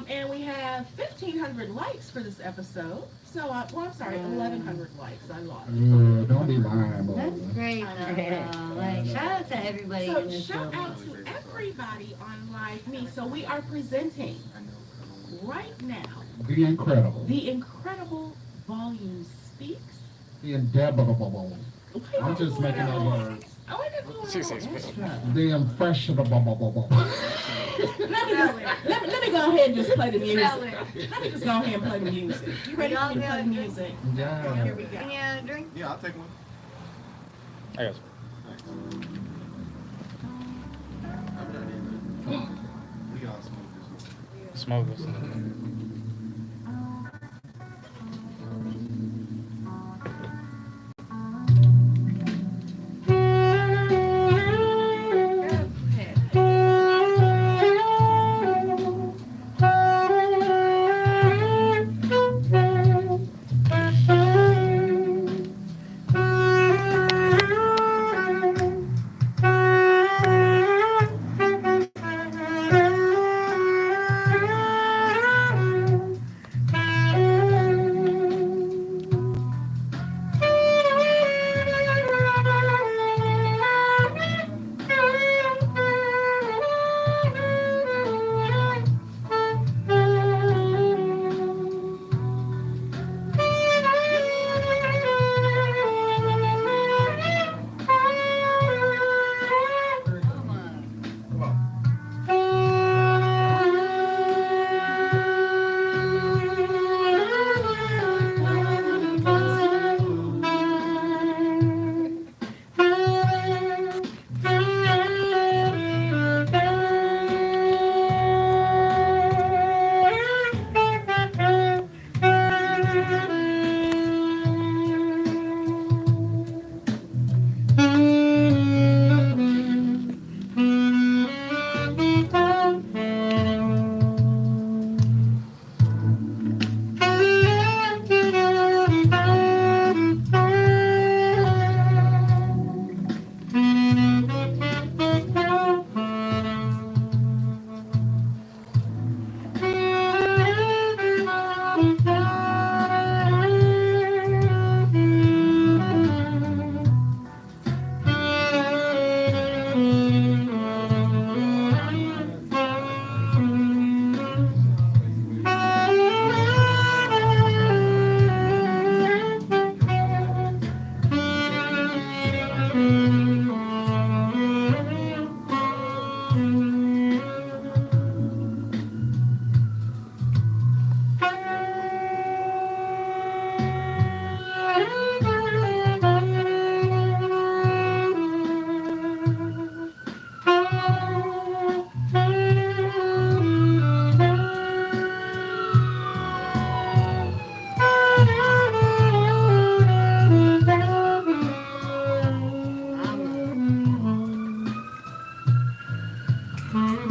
And we have 1,500 likes for this episode. So well, I'm sorry, 1,100 likes. I lost. Don't be lying, boy. That's great. Like, shout out to everybody in So this shout building. out to everybody on Live Me. So we are presenting right now The incredible. the incredible Volume Speaks. The indelible. I'm just making up words. Oh, I didn't know She says The impressionable. Let me go ahead and just play the music. Let me just go ahead and play the music. You ready for me to play the music? Yeah. Here we go. Can you drink? Yeah, I'll take one. I got We all smoke this one. smokers.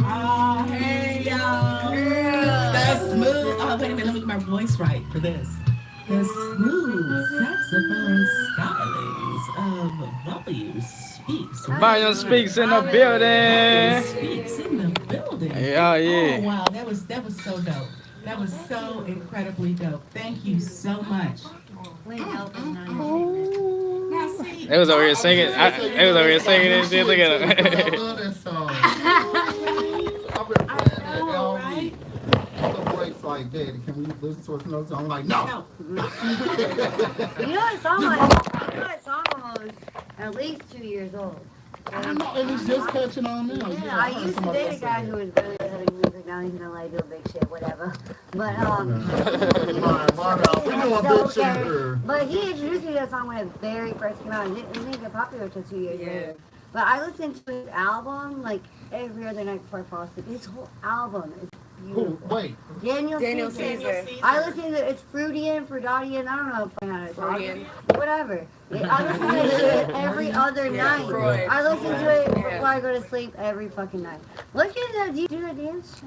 Oh, hey, y'all. That's smooth. Oh, wait a minute. Let me get my voice right for this. The smooth saxophone stylings of Volume Speaks. Volume Speaks in the Volume building. Speaks in the building. Yeah, yeah. Oh, wow. That was so dope. That was so incredibly dope. Thank you so much. Wait, help is not in Now, see, They was over here singing. They was over here singing and shit. Look at I them. love that song. I've been playing that know, all right? week. The voice like, Daddy, can we listen to another song? I'm like, no. You know that song that song was at least 2 years old. I don't know, and it's just catching on now. Yeah, I heard used to somebody date a else guy say who was really good at music. Now he's gonna like do big shit, whatever. But We doing big shit here. But he introduced me to that song when it very first came out. And it didn't get popular until 2 years later. But I listened to his album like every other night before I fall asleep. His whole album is beautiful. Who? Wait. Daniel Daniel Caesar. Caesar. I listened to it. It's fruity and fruitati and I don't know if I know how Freudian. whatever. I listen to this shit every other night. Freud. I listen to it before I go to sleep every fucking night. Look at that. Do you do that dance?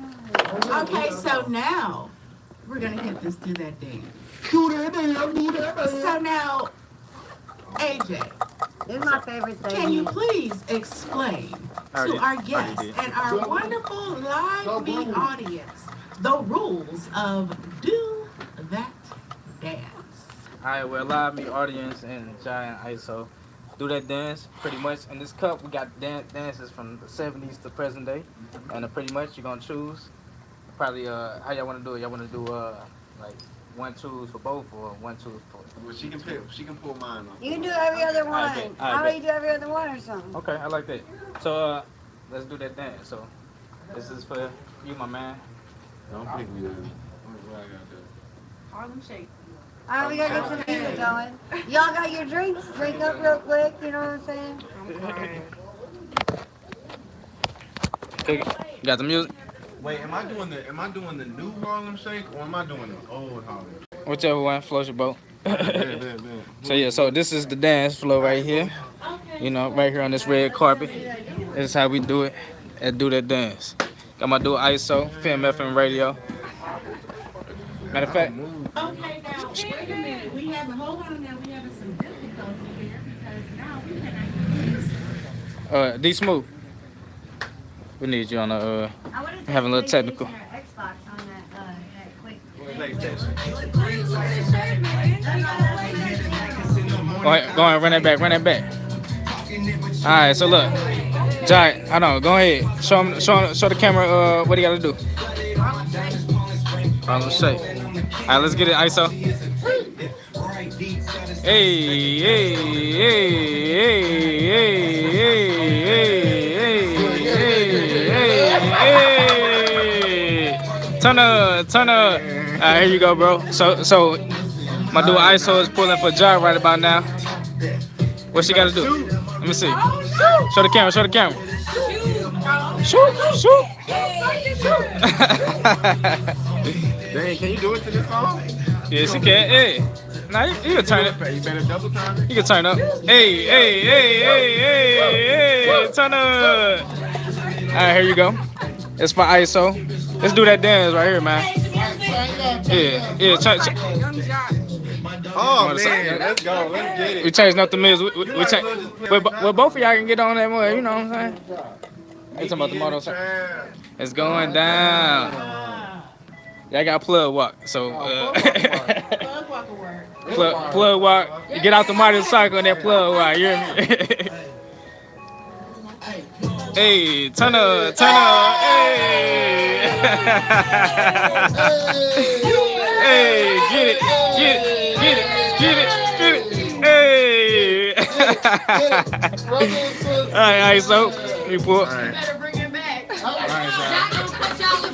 Okay, so now we're gonna hit this do that dance. Do that, damn, do that, So damn. now, AJ, This is my favorite segment. can you please explain to our guests and our wonderful live me audience the rules of do that dance? Alright, well, live me audience and Jhai and ISO do that dance. Pretty much in this cup, we got dances from the 70s to present day, and pretty much you're gonna choose probably how y'all want to do it. Y'all want to do like 1 2 for both or 1 2 for. Well, she can pull mine off. You can do every other one. Alright, bet. How about you do every other one or something? Okay, I like that. So let's do that dance. So this is for you, my man. Don't pick me then. What I gotta do? Harlem Shake. Alright, we gotta get some music going. Y'all got your drinks? Drink up real quick, you know what I'm saying? Okay, you got the music. Wait, am I doing the new Harlem Shake or am I doing the old Harlem? Whichever one floats your boat. Yeah. So yeah, so this is the dance floor right here. You know, right here on this red carpet. This is how we do it and do that dance. Got my dual ISO, Film FM radio. Matter of fact, Okay, now, wait a minute. We have, hold on now, we having some difficulty here because now we cannot hear this. D Smooth. We need you on the having a little technical. Xbox on that quick. Go ahead, run that back. All right, so look, Jhai, hold on, go ahead. Show the camera what you gotta do. Harlem Shake. All right, let's get it, ISO. Hey. Turn up. All right, here you go, bro. So my dude ISO is pulling for Jhai right about now. What she gotta do? Let me see. Show the camera. Shoot. Dang, can you do it to this song? Yes, you can. Hey. Nah, you can turn it. You better double time it. You can turn up. Hey. Turn up. All right, here you go. It's for ISO. Let's do that dance right here, man. Yeah. Oh man, let's go. Let's get it. We changing up the mids. We change. Well, both of y'all can get on that one. You know what I'm saying? You talking about the motor? It's going down. Y'all got plug walk. So Plug walk will work. plug walk. You get out the motorcycle and that plug walk. You hear me? Hey, turn up. Hey. Hey, get it. Hey. All right, so you pull. Better bring it back.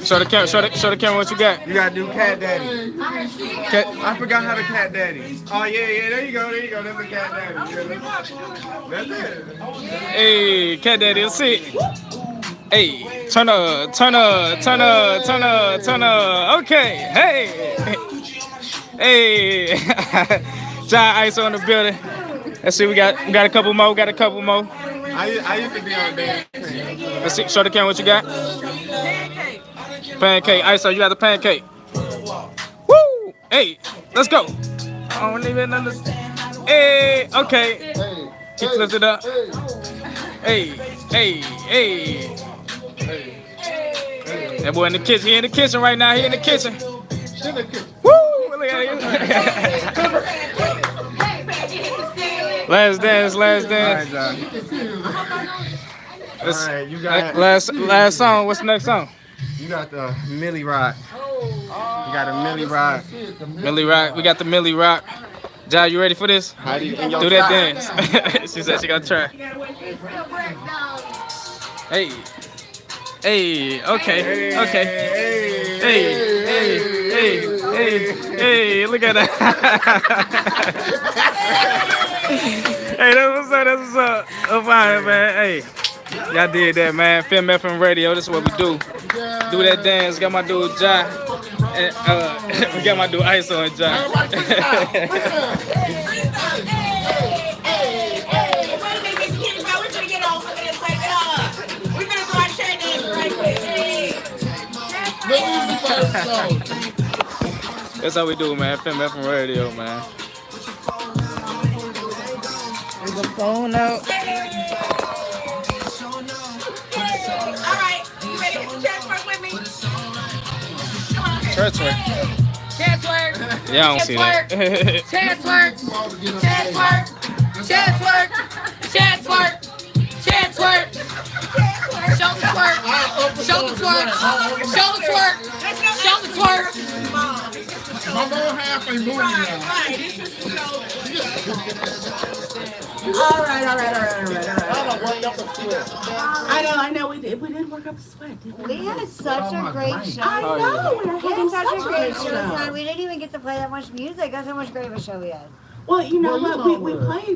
Show the camera what you got. You gotta do Cat Daddy. I forgot how to Cat Daddy. Oh yeah, there you go. That's the Cat Daddy. That's it. Hey, Cat Daddy, let's see. Hey, turn up. Okay, hey. Jhai ISO in the building. Let's see, we got a couple more. I used to be on dance team. Let's see, show the camera what you got. Pancake. ISO, you got the pancake. Woo! Hey, let's go. I don't even understand. Hey, okay. He flipped it up. Hey. That boy in the kitchen. He in the kitchen right now. He in the kitchen. Woo! Look at him. Last dance. Alright, you got Last song. What's the next song? You got the Millie Rock. You got a Millie Rock. Millie Rock. We got the Millie Rock. Jhai, you ready for this? Do that dance. She said she gonna try. Hey, okay. Hey, look at that. Hey, that's what's up. Oh, fine, man. Hey, y'all did that, man. Film FM radio. This is what we do. Do that dance. Got my dude Jhai. And we got my dude ISO and Jhai. That's how we do, man. Film from radio, man. Is the phone out? All right, you ready to hit the chest work with me? Church work. Chance work. Yeah, I don't see that. Chance work. Chance work. Chance work. Chance work. Chance work. Shoulder twerk. Shoulder twerk. Shoulder twerk. Shoulder twerk. My whole half ain't moving now. Right, it's just so. All right. I don't work up a sweat. I know, we didn't work up a sweat, did we? We had such a great show. I know, we We had such a great show. show. We didn't even get to play that much music. That's how much great of a show we had. Well, you know Well, what? you know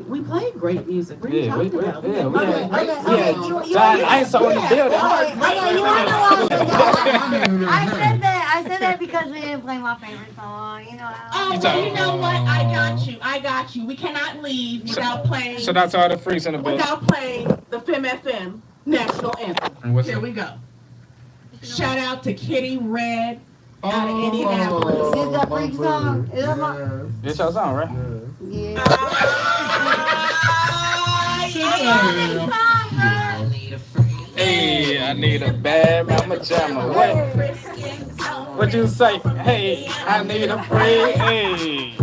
We played great music. What are you talking about? Okay, you John, I ain't saw in the building. Okay, you want to know what? I said that because we didn't play my favorite song. You know how. Oh, well, you know what? I got you. We cannot leave without playing. Shout out to all the freaks in the building. Without playing the FM national anthem. What's Here up? we go. Shout out to Kitty Red out of Indianapolis. Is that freak song? Is that my? This your song, right? Yeah. Hey, I need a bad mama jamma. What you say? Hey, I need a free. Hey.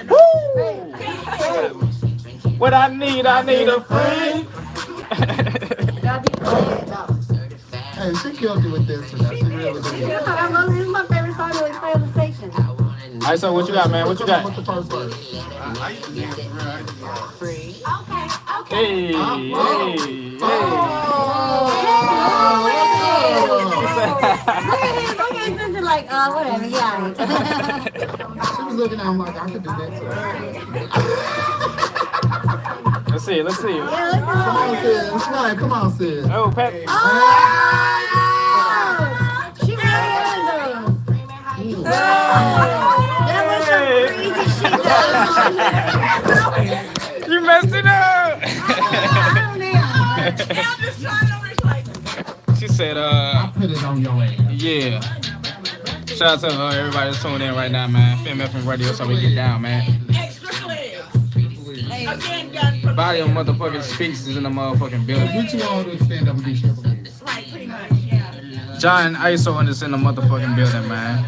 Woo! What I need a free. Hey, she killed you with this one. She really did. Yeah, I love this is my favorite song to play on the station. All right, so what you got, man? What you got? What's the first verse? Hey, hey, Okay, this is like, whatever, yeah. She was looking at him like, I could do that too. Let's see, let's see. Come on, sis. It's right. Come on, sis. Oh, Pat. Oh! She really is though. That was some crazy shit. You messed it up. She said, I put it on your ass. yeah. Shout out to everybody that's tuning in right now, man. FM Radio, so we get down, man. Extra clips. Again, done for Body of motherfucking speaks is in the motherfucking building. We too old to stand up and do shit. Right, pretty much, yeah. John ISO is in the motherfucking building, man.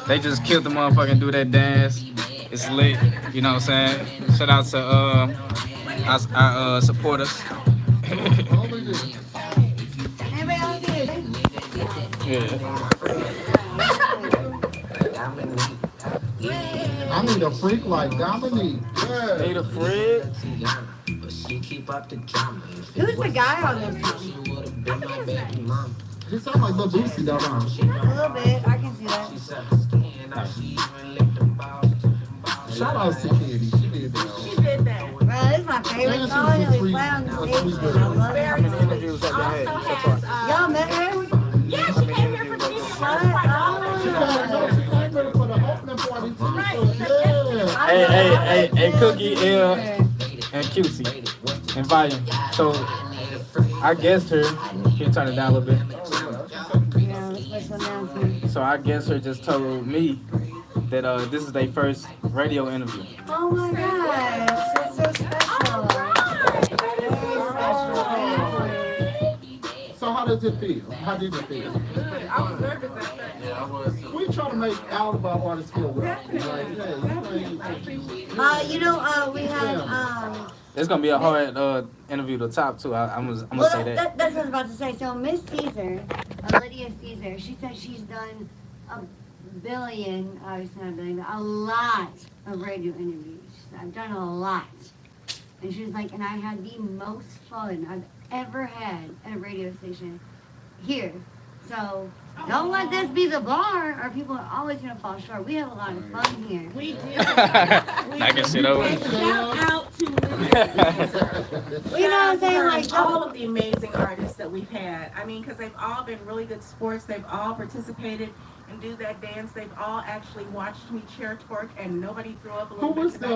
They just killed the motherfucking do that dance. It's lit, you know what I'm saying? Shout out to our supporters. Anybody else do it? Yeah. I need a freak like Dominique. Yeah. Need a freak. Who's the guy on this song? He sounds like Lil Boosie, though, huh? A little bit, I can see that. Shout out to Kitty. She did that. She did that. Bro, this is my favorite song that we play on the station. I love it. How many interviews have you had so far? Y'all met her? Yeah, she came here for the She came for the opening party, too. Yeah. Hey, Cookie, L, and QC, and Volume. So, I guessed her. Can you turn it down a little bit? Yeah, let's play some announcement. So, I guess her just told me that this is their first radio interview. Oh my gosh, that's so special. Very special. So how does it feel? How did it feel? I was nervous at first. We try to make all of our artists feel welcome. Like, hey, We had, It's gonna be a hard interview to top too. I'm gonna say that. That's what I was about to say. So Miss Caesar, Lydia Caesar, she said she's done a billion, obviously not a billion, but a lot of radio interviews. She said, I've done a lot. And she was like, and I had the most fun I've ever had at a radio station here. So don't let this be the bar, or people are always going to fall short. We have a lot of fun here. We do. I can sit over. And shout out to You know what I'm saying? Like, all of the amazing artists that we've had. I mean, because they've all been really good sports. They've all participated and do that dance. They've all actually watched me chair twerk, and nobody threw up a who little was bit. the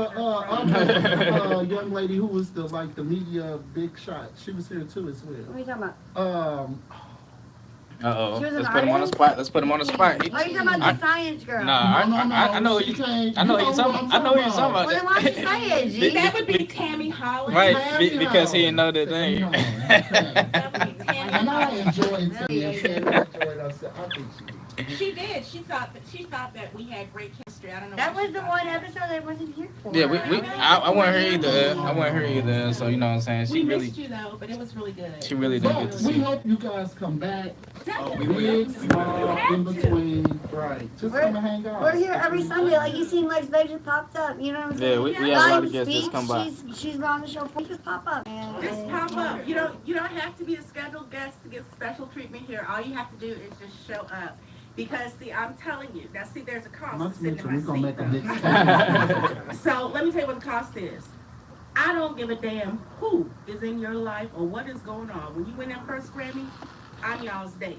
other young lady who was the media big shot? She was here too as What well. are you talking about? Uh-oh. She was an Let's put him on the artist? spot. Let's put him on the spot. Oh, you talking about the science girl? Nah, No, I know she you. can't- I know you you know talking. what I I'm know you talking talking Well, about then why don't you say it, G? That would be Tammy Holland. Right, because he didn't know the thing. No, That would be Tammy and I Holland. enjoyed it. Really? I enjoyed herself. I think she did. She did. She thought that we had great chemistry. I don't know. That what was she the thought. one episode I wasn't here for. Yeah, I wasn't here either. I wasn't here either. So you know what I'm saying. We She really, missed you though, but it was really good. she really didn't get But to we see. hope you guys come back. Oh, we Big, will. small, in between. Right. Just come and hang out. We're here every Sunday, like you seen Lex Bay just popped up. You know what I'm saying? Yeah, we have a lot Live of guests speaks, that come by. She's been on the show. Just pop up. Just pop up. You don't have to be a scheduled guest to get special treatment here. All you have to do is just show up. Because see, I'm telling you. Now see, there's a cost Not to to sitting mention, in we're my gonna seat. make a big So let me tell you what the cost is. I don't give a damn who is in your life or what is going on. When you win that first Grammy, I'm y'all's date.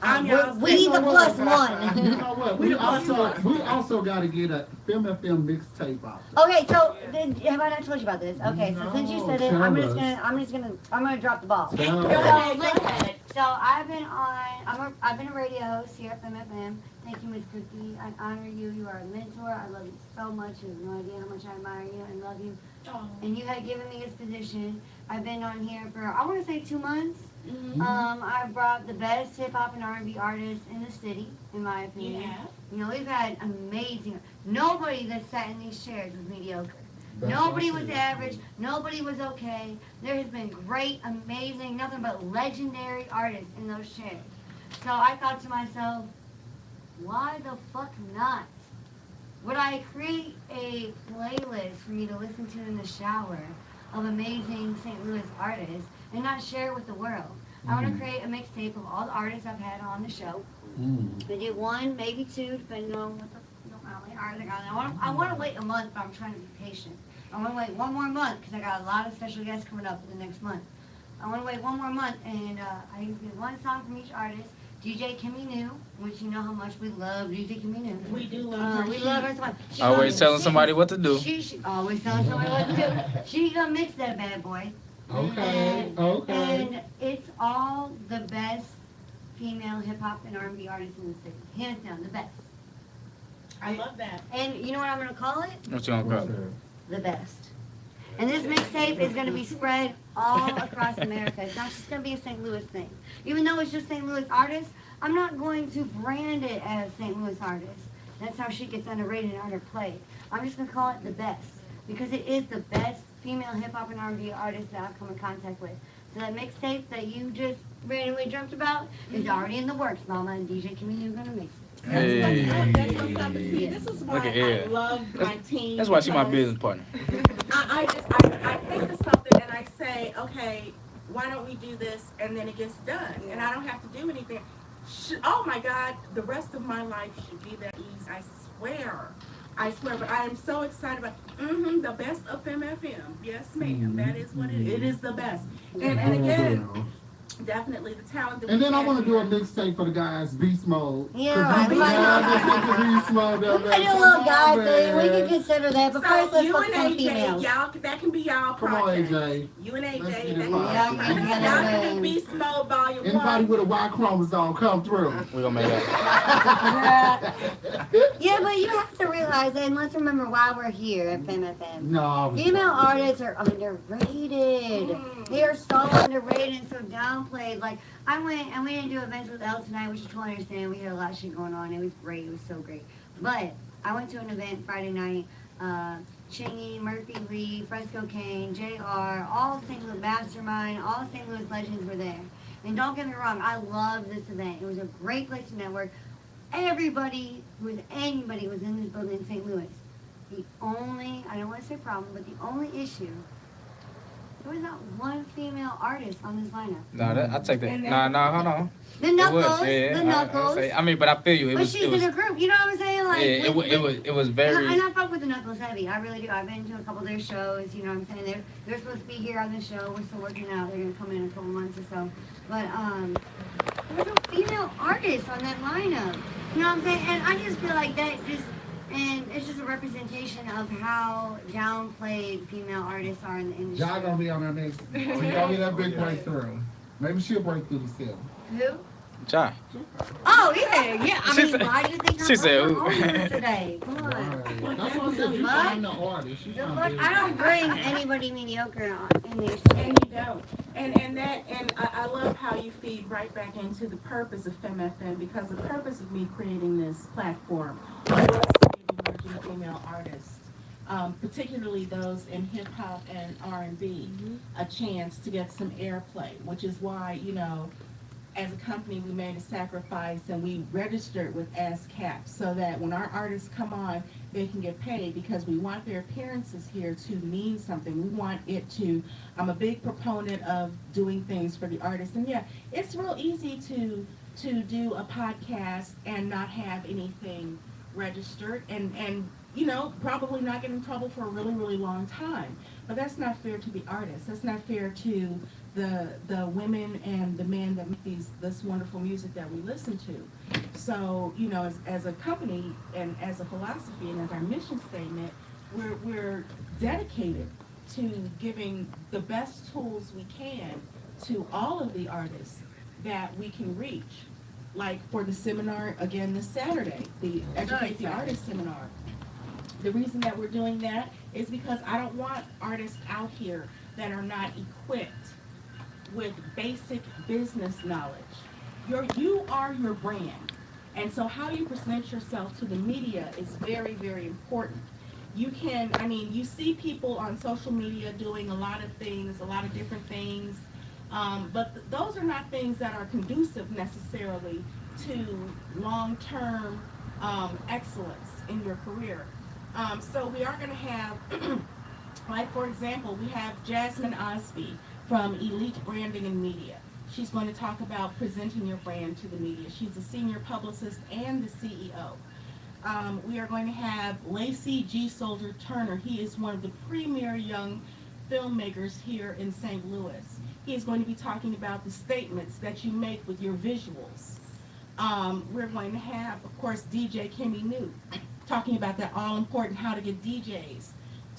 I'm y'all's We date. need the plus one. You know what? We also got to get a Film FM mixtape out. Okay, so have I not told you about this? Okay, so since you No, said it, tell I'm us. gonna drop the ball. Tell So us. listen, so I've been a radio host here at FM. Thank you, Miss Cookie. I honor you. You are a mentor. I love you so much. You have no idea how much I admire you and love you. And you had given me this position. I've been on here for I want to say 2 months. I brought the best hip hop and R&B artists in the city, in my opinion. Yeah. You know, we've had amazing. Nobody that sat in these chairs was mediocre. That's Nobody what I was said. average. Nobody was okay. There has been great, amazing, nothing but legendary artists in those chairs. So I thought to myself, why the fuck not? Would I create a playlist for you to listen to in the shower of amazing St. Louis artists and not share it with the world? I want to create a mixtape of all the artists I've had on the show. I do 1, maybe 2, depending on what how many artists I got. I want to wait a month, but I'm trying to be patient. I want to wait 1 more month because I got a lot of special guests coming up in the next month. I want to wait 1 more month, and I get 1 song from each artist. DJ Kimmy New, which you know how much we love DJ Kimmy New. We do love her. We love her so much. She Always gonna- telling she- somebody what to do. She always telling somebody what to do. She gonna mix that bad boy. Okay. Okay. And it's all the best female hip hop and R&B artists in the city. Hands down, the best. I love that. And you know what I'm gonna call it? What you gonna call it? The best. And this mixtape is going to be spread all across America. It's not just going to be a St. Louis thing. Even though it's just St. Louis artists, I'm not going to brand it as St. Louis artists. That's how she gets underrated and underplayed. I'm just going to call it the best because it is the best female hip-hop and R&B artist that I've come in contact with. So that mixtape that you just randomly dreamt about is already in the works, Mama, and DJ Kimmy New going to mix it. Hey. That's what's up. See, this is why Look at I Ed. love my team. That's why she my because business partner. I think of something and I say, okay, why don't we do this? And then it gets done. And I don't have to do anything. Oh my God, the rest of my life should be that easy. I swear. But I am so excited about the best of FM. Yes, ma'am. That is what it is. It is the best. And again, definitely the talent that And we then I have want to do a here. mixtape for the guys, Beast Mode. Yeah, 'Cause right. we got the Beast Mode We up can there. do a little Come guy on, thing. We man. can consider that. But first, So let's you focus and on AJ, females. y'all, that can be y'all Come on, project. AJ. You and Let's AJ, get that it can be right. Yeah, we can get y'all it can right. be Small Volume Anybody 1. with a Y chromosome, come through. We gonna make that. Yeah, but you have to realize, and let's remember why we're here at FemFM. No. Female artists are underrated. They are so underrated and so downplayed. Like, we didn't do events with Elle tonight, which you totally understand. We had a lot of shit going on. It was great. It was so great. But I went to an event Friday night. Chingy, Murphy Lee, Fresco Kane, JR, all St. Louis Mastermind, all St. Louis legends were there. And don't get me wrong, I love this event. It was a great place to network. Anybody was in this building in St. Louis. The only, I don't want to say problem, but the only issue, there was not one female artist on this lineup. No, I take that. No, hold on. The It Knuckles, was, yeah, the Knuckles. I mean, but I feel you. It But was. she's It was. in a group, you know what I'm saying? Like, Yeah, it was very. And I fuck with the Knuckles heavy. I really do. I've been to a couple of their shows. You know what I'm saying? They're supposed to be here on the show. We're still working out. They're gonna come in a couple months or so. But there was no female artists on that lineup. You know what I'm saying? And I just feel like that and it's just a representation of how downplayed female artists are in the industry. Y'all gonna be on our next. We gonna get that big breakthrough. Maybe she'll break through the ceiling. Who? Jhai. Oh, yeah. I She mean, said- why do you think she I'm said, on "Ooh." here today? Come on. Right. That's what I said. You find the artist. You The find fuck? the- I don't bring anybody mediocre in these. And you don't. And I love how you feed right back into the purpose of FemFM, because the purpose of me creating this platform was to give emerging female artists, particularly those in hip hop and R&B, a chance to get some airplay, which is why, as a company, we made a sacrifice and we registered with ASCAP so that when our artists come on, they can get paid, because we want their appearances here to mean something. We want it to, I'm a big proponent of doing things for the artists. And yeah, it's real easy to do a podcast and not have anything registered and probably not get in trouble for a really, really long time. But that's not fair to the artists. That's not fair to the women and the men that make this wonderful music that we listen to. So, as a company and as a philosophy and as our mission statement, we're dedicated to giving the best tools we can to all of the artists that we can reach. Like for the seminar again this Saturday, the Educate the Artist seminar. The reason that we're doing that is because I don't want artists out here that are not equipped with basic business knowledge. You are your brand. And so how you present yourself to the media is very, very important. You see people on social media doing a lot of things, a lot of different things, but those are not things that are conducive necessarily to long-term excellence in your career. So we are going to have, like for example, we have Jasmine Osby from Elite Branding and Media. She's going to talk about presenting your brand to the media. She's a senior publicist and the CEO. We are going to have Lacey G. Soldier Turner. He is one of the premier young filmmakers here in St. Louis. He is going to be talking about the statements that you make with your visuals. We're going to have, of course, DJ Kimmy New talking about that all-important how to get DJs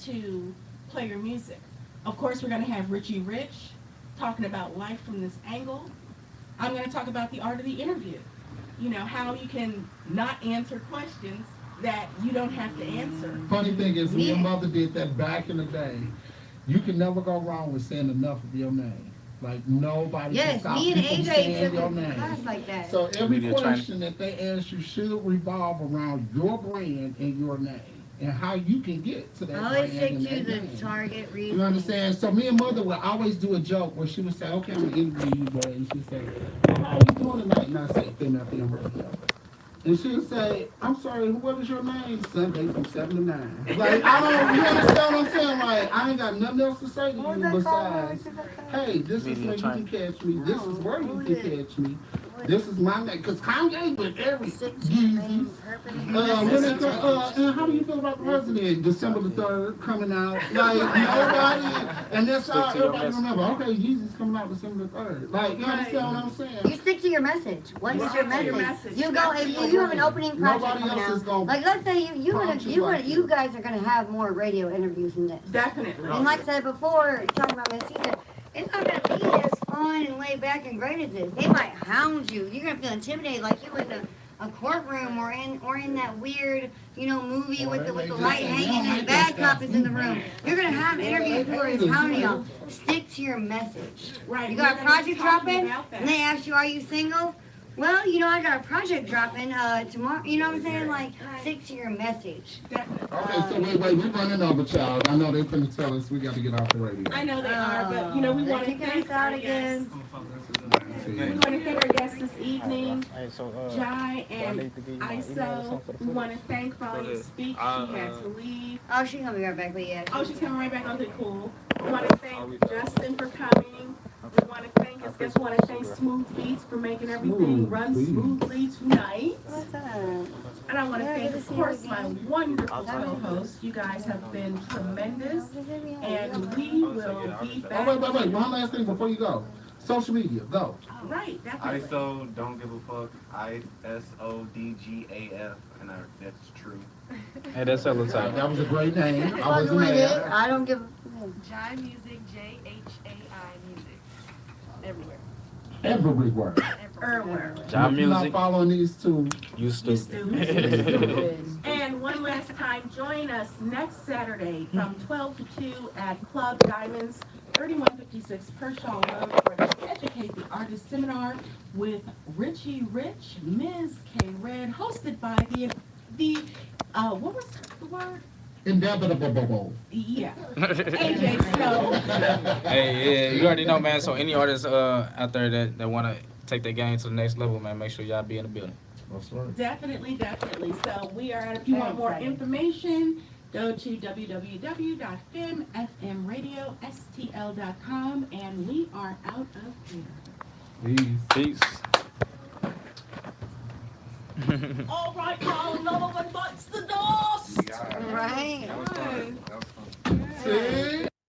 to play your music. Of course, we're going to have Richie Rich talking about life from this angle. I'm going to talk about the art of the interview. How you can not answer questions that you don't have to answer. Funny thing is, when your mother did that back in the day, you can never go wrong with saying enough of your name. Like, nobody can stop me and you from AJ saying took your a name. class like that. So every Media question that they ask you should revolve around your brand and your name and how you can get to that Always brand stick and to that the name. target reason. You understand? So me and mother would always do a joke where she would say, okay, I'm gonna interview you, boy. And she'd say, well, how are you doing tonight? And I'd say, FM radio. And she would say, I'm sorry, what is your name? Sunday from 7 to 9. Like, I don't, you understand what I'm saying? Like, I ain't got nothing else to say to you besides, hey, this is where you can catch me. This is where you can catch me. This is my name. Because Kanye with every Yeezys. And how do you feel about the president? December the 3rd coming out. Like, nobody, and that's how everybody remember. Okay, Yeezy's coming out December the 3rd. Like, you understand what I'm saying? You stick to your message. What is your message? You go if you have an opening project Nobody coming else is out. gonna Like let's say you guys are gonna have more radio interviews than this. Definitely. And like I said before, talking about Miss Season, it's not gonna be as fun and laid back and great as this. They might hound you. You're gonna feel intimidated like you in a courtroom or in that weird, movie with the light hanging and the bad cop is in the room. You're gonna have interviewers hounding y'all. Stick to your message. Right. You got a project dropping, about that. and they ask you, "Are you single?" Well, I got a project dropping tomorrow. You know what I'm saying? Like, stick to your message. Okay, so wait, we're running over, child. I know they're finna tell us we got to get off the radio. I know they are, but we want to thank out our guests. again. We want to thank our guests this evening, Hey, so, Jhai and need to give you my email or ISO. something for the We want to thank Volume Go ahead. Speak. She had to leave. Oh, she's gonna be right back, but yeah. Oh, she's coming right back. Okay, cool. We want to thank Justin for coming. We want to thank Smooth Beats for making everything run smoothly tonight. What's up? And I want to thank, of course, my wonderful co-hosts. You guys have been tremendous, and we will be back. Oh, wait. One last thing before you go. Social media, go. Right, definitely. ISO don't give a fuck. ISODGAF, and that's true. Hey, that's hella tight. That was a great name. I Fucking wasn't with it. mad. I don't give. Jhai Music, JHAI Music. Everywhere. everywhere. Everywhere. Job If you're not music. following these two, You Stupid. stupid. And one last time, join us next Saturday from 12 to 2 at Club Diamonds, 3156 Kershaw Road for the Educate the Artist Seminar with Richie Rich, Ms. K Red, hosted by what was the word? inevitable. Yeah, AJ Snow. Hey, yeah, you already know, man. So any artists out there that want to take their game to the next level, man, make sure y'all be in the building. That's right. Definitely. So we are, if you want more information, go to www.femfmradiostl.com, and we are out of here. Peace. All right, y'all, no one bites the dust. Right. That was fun. See?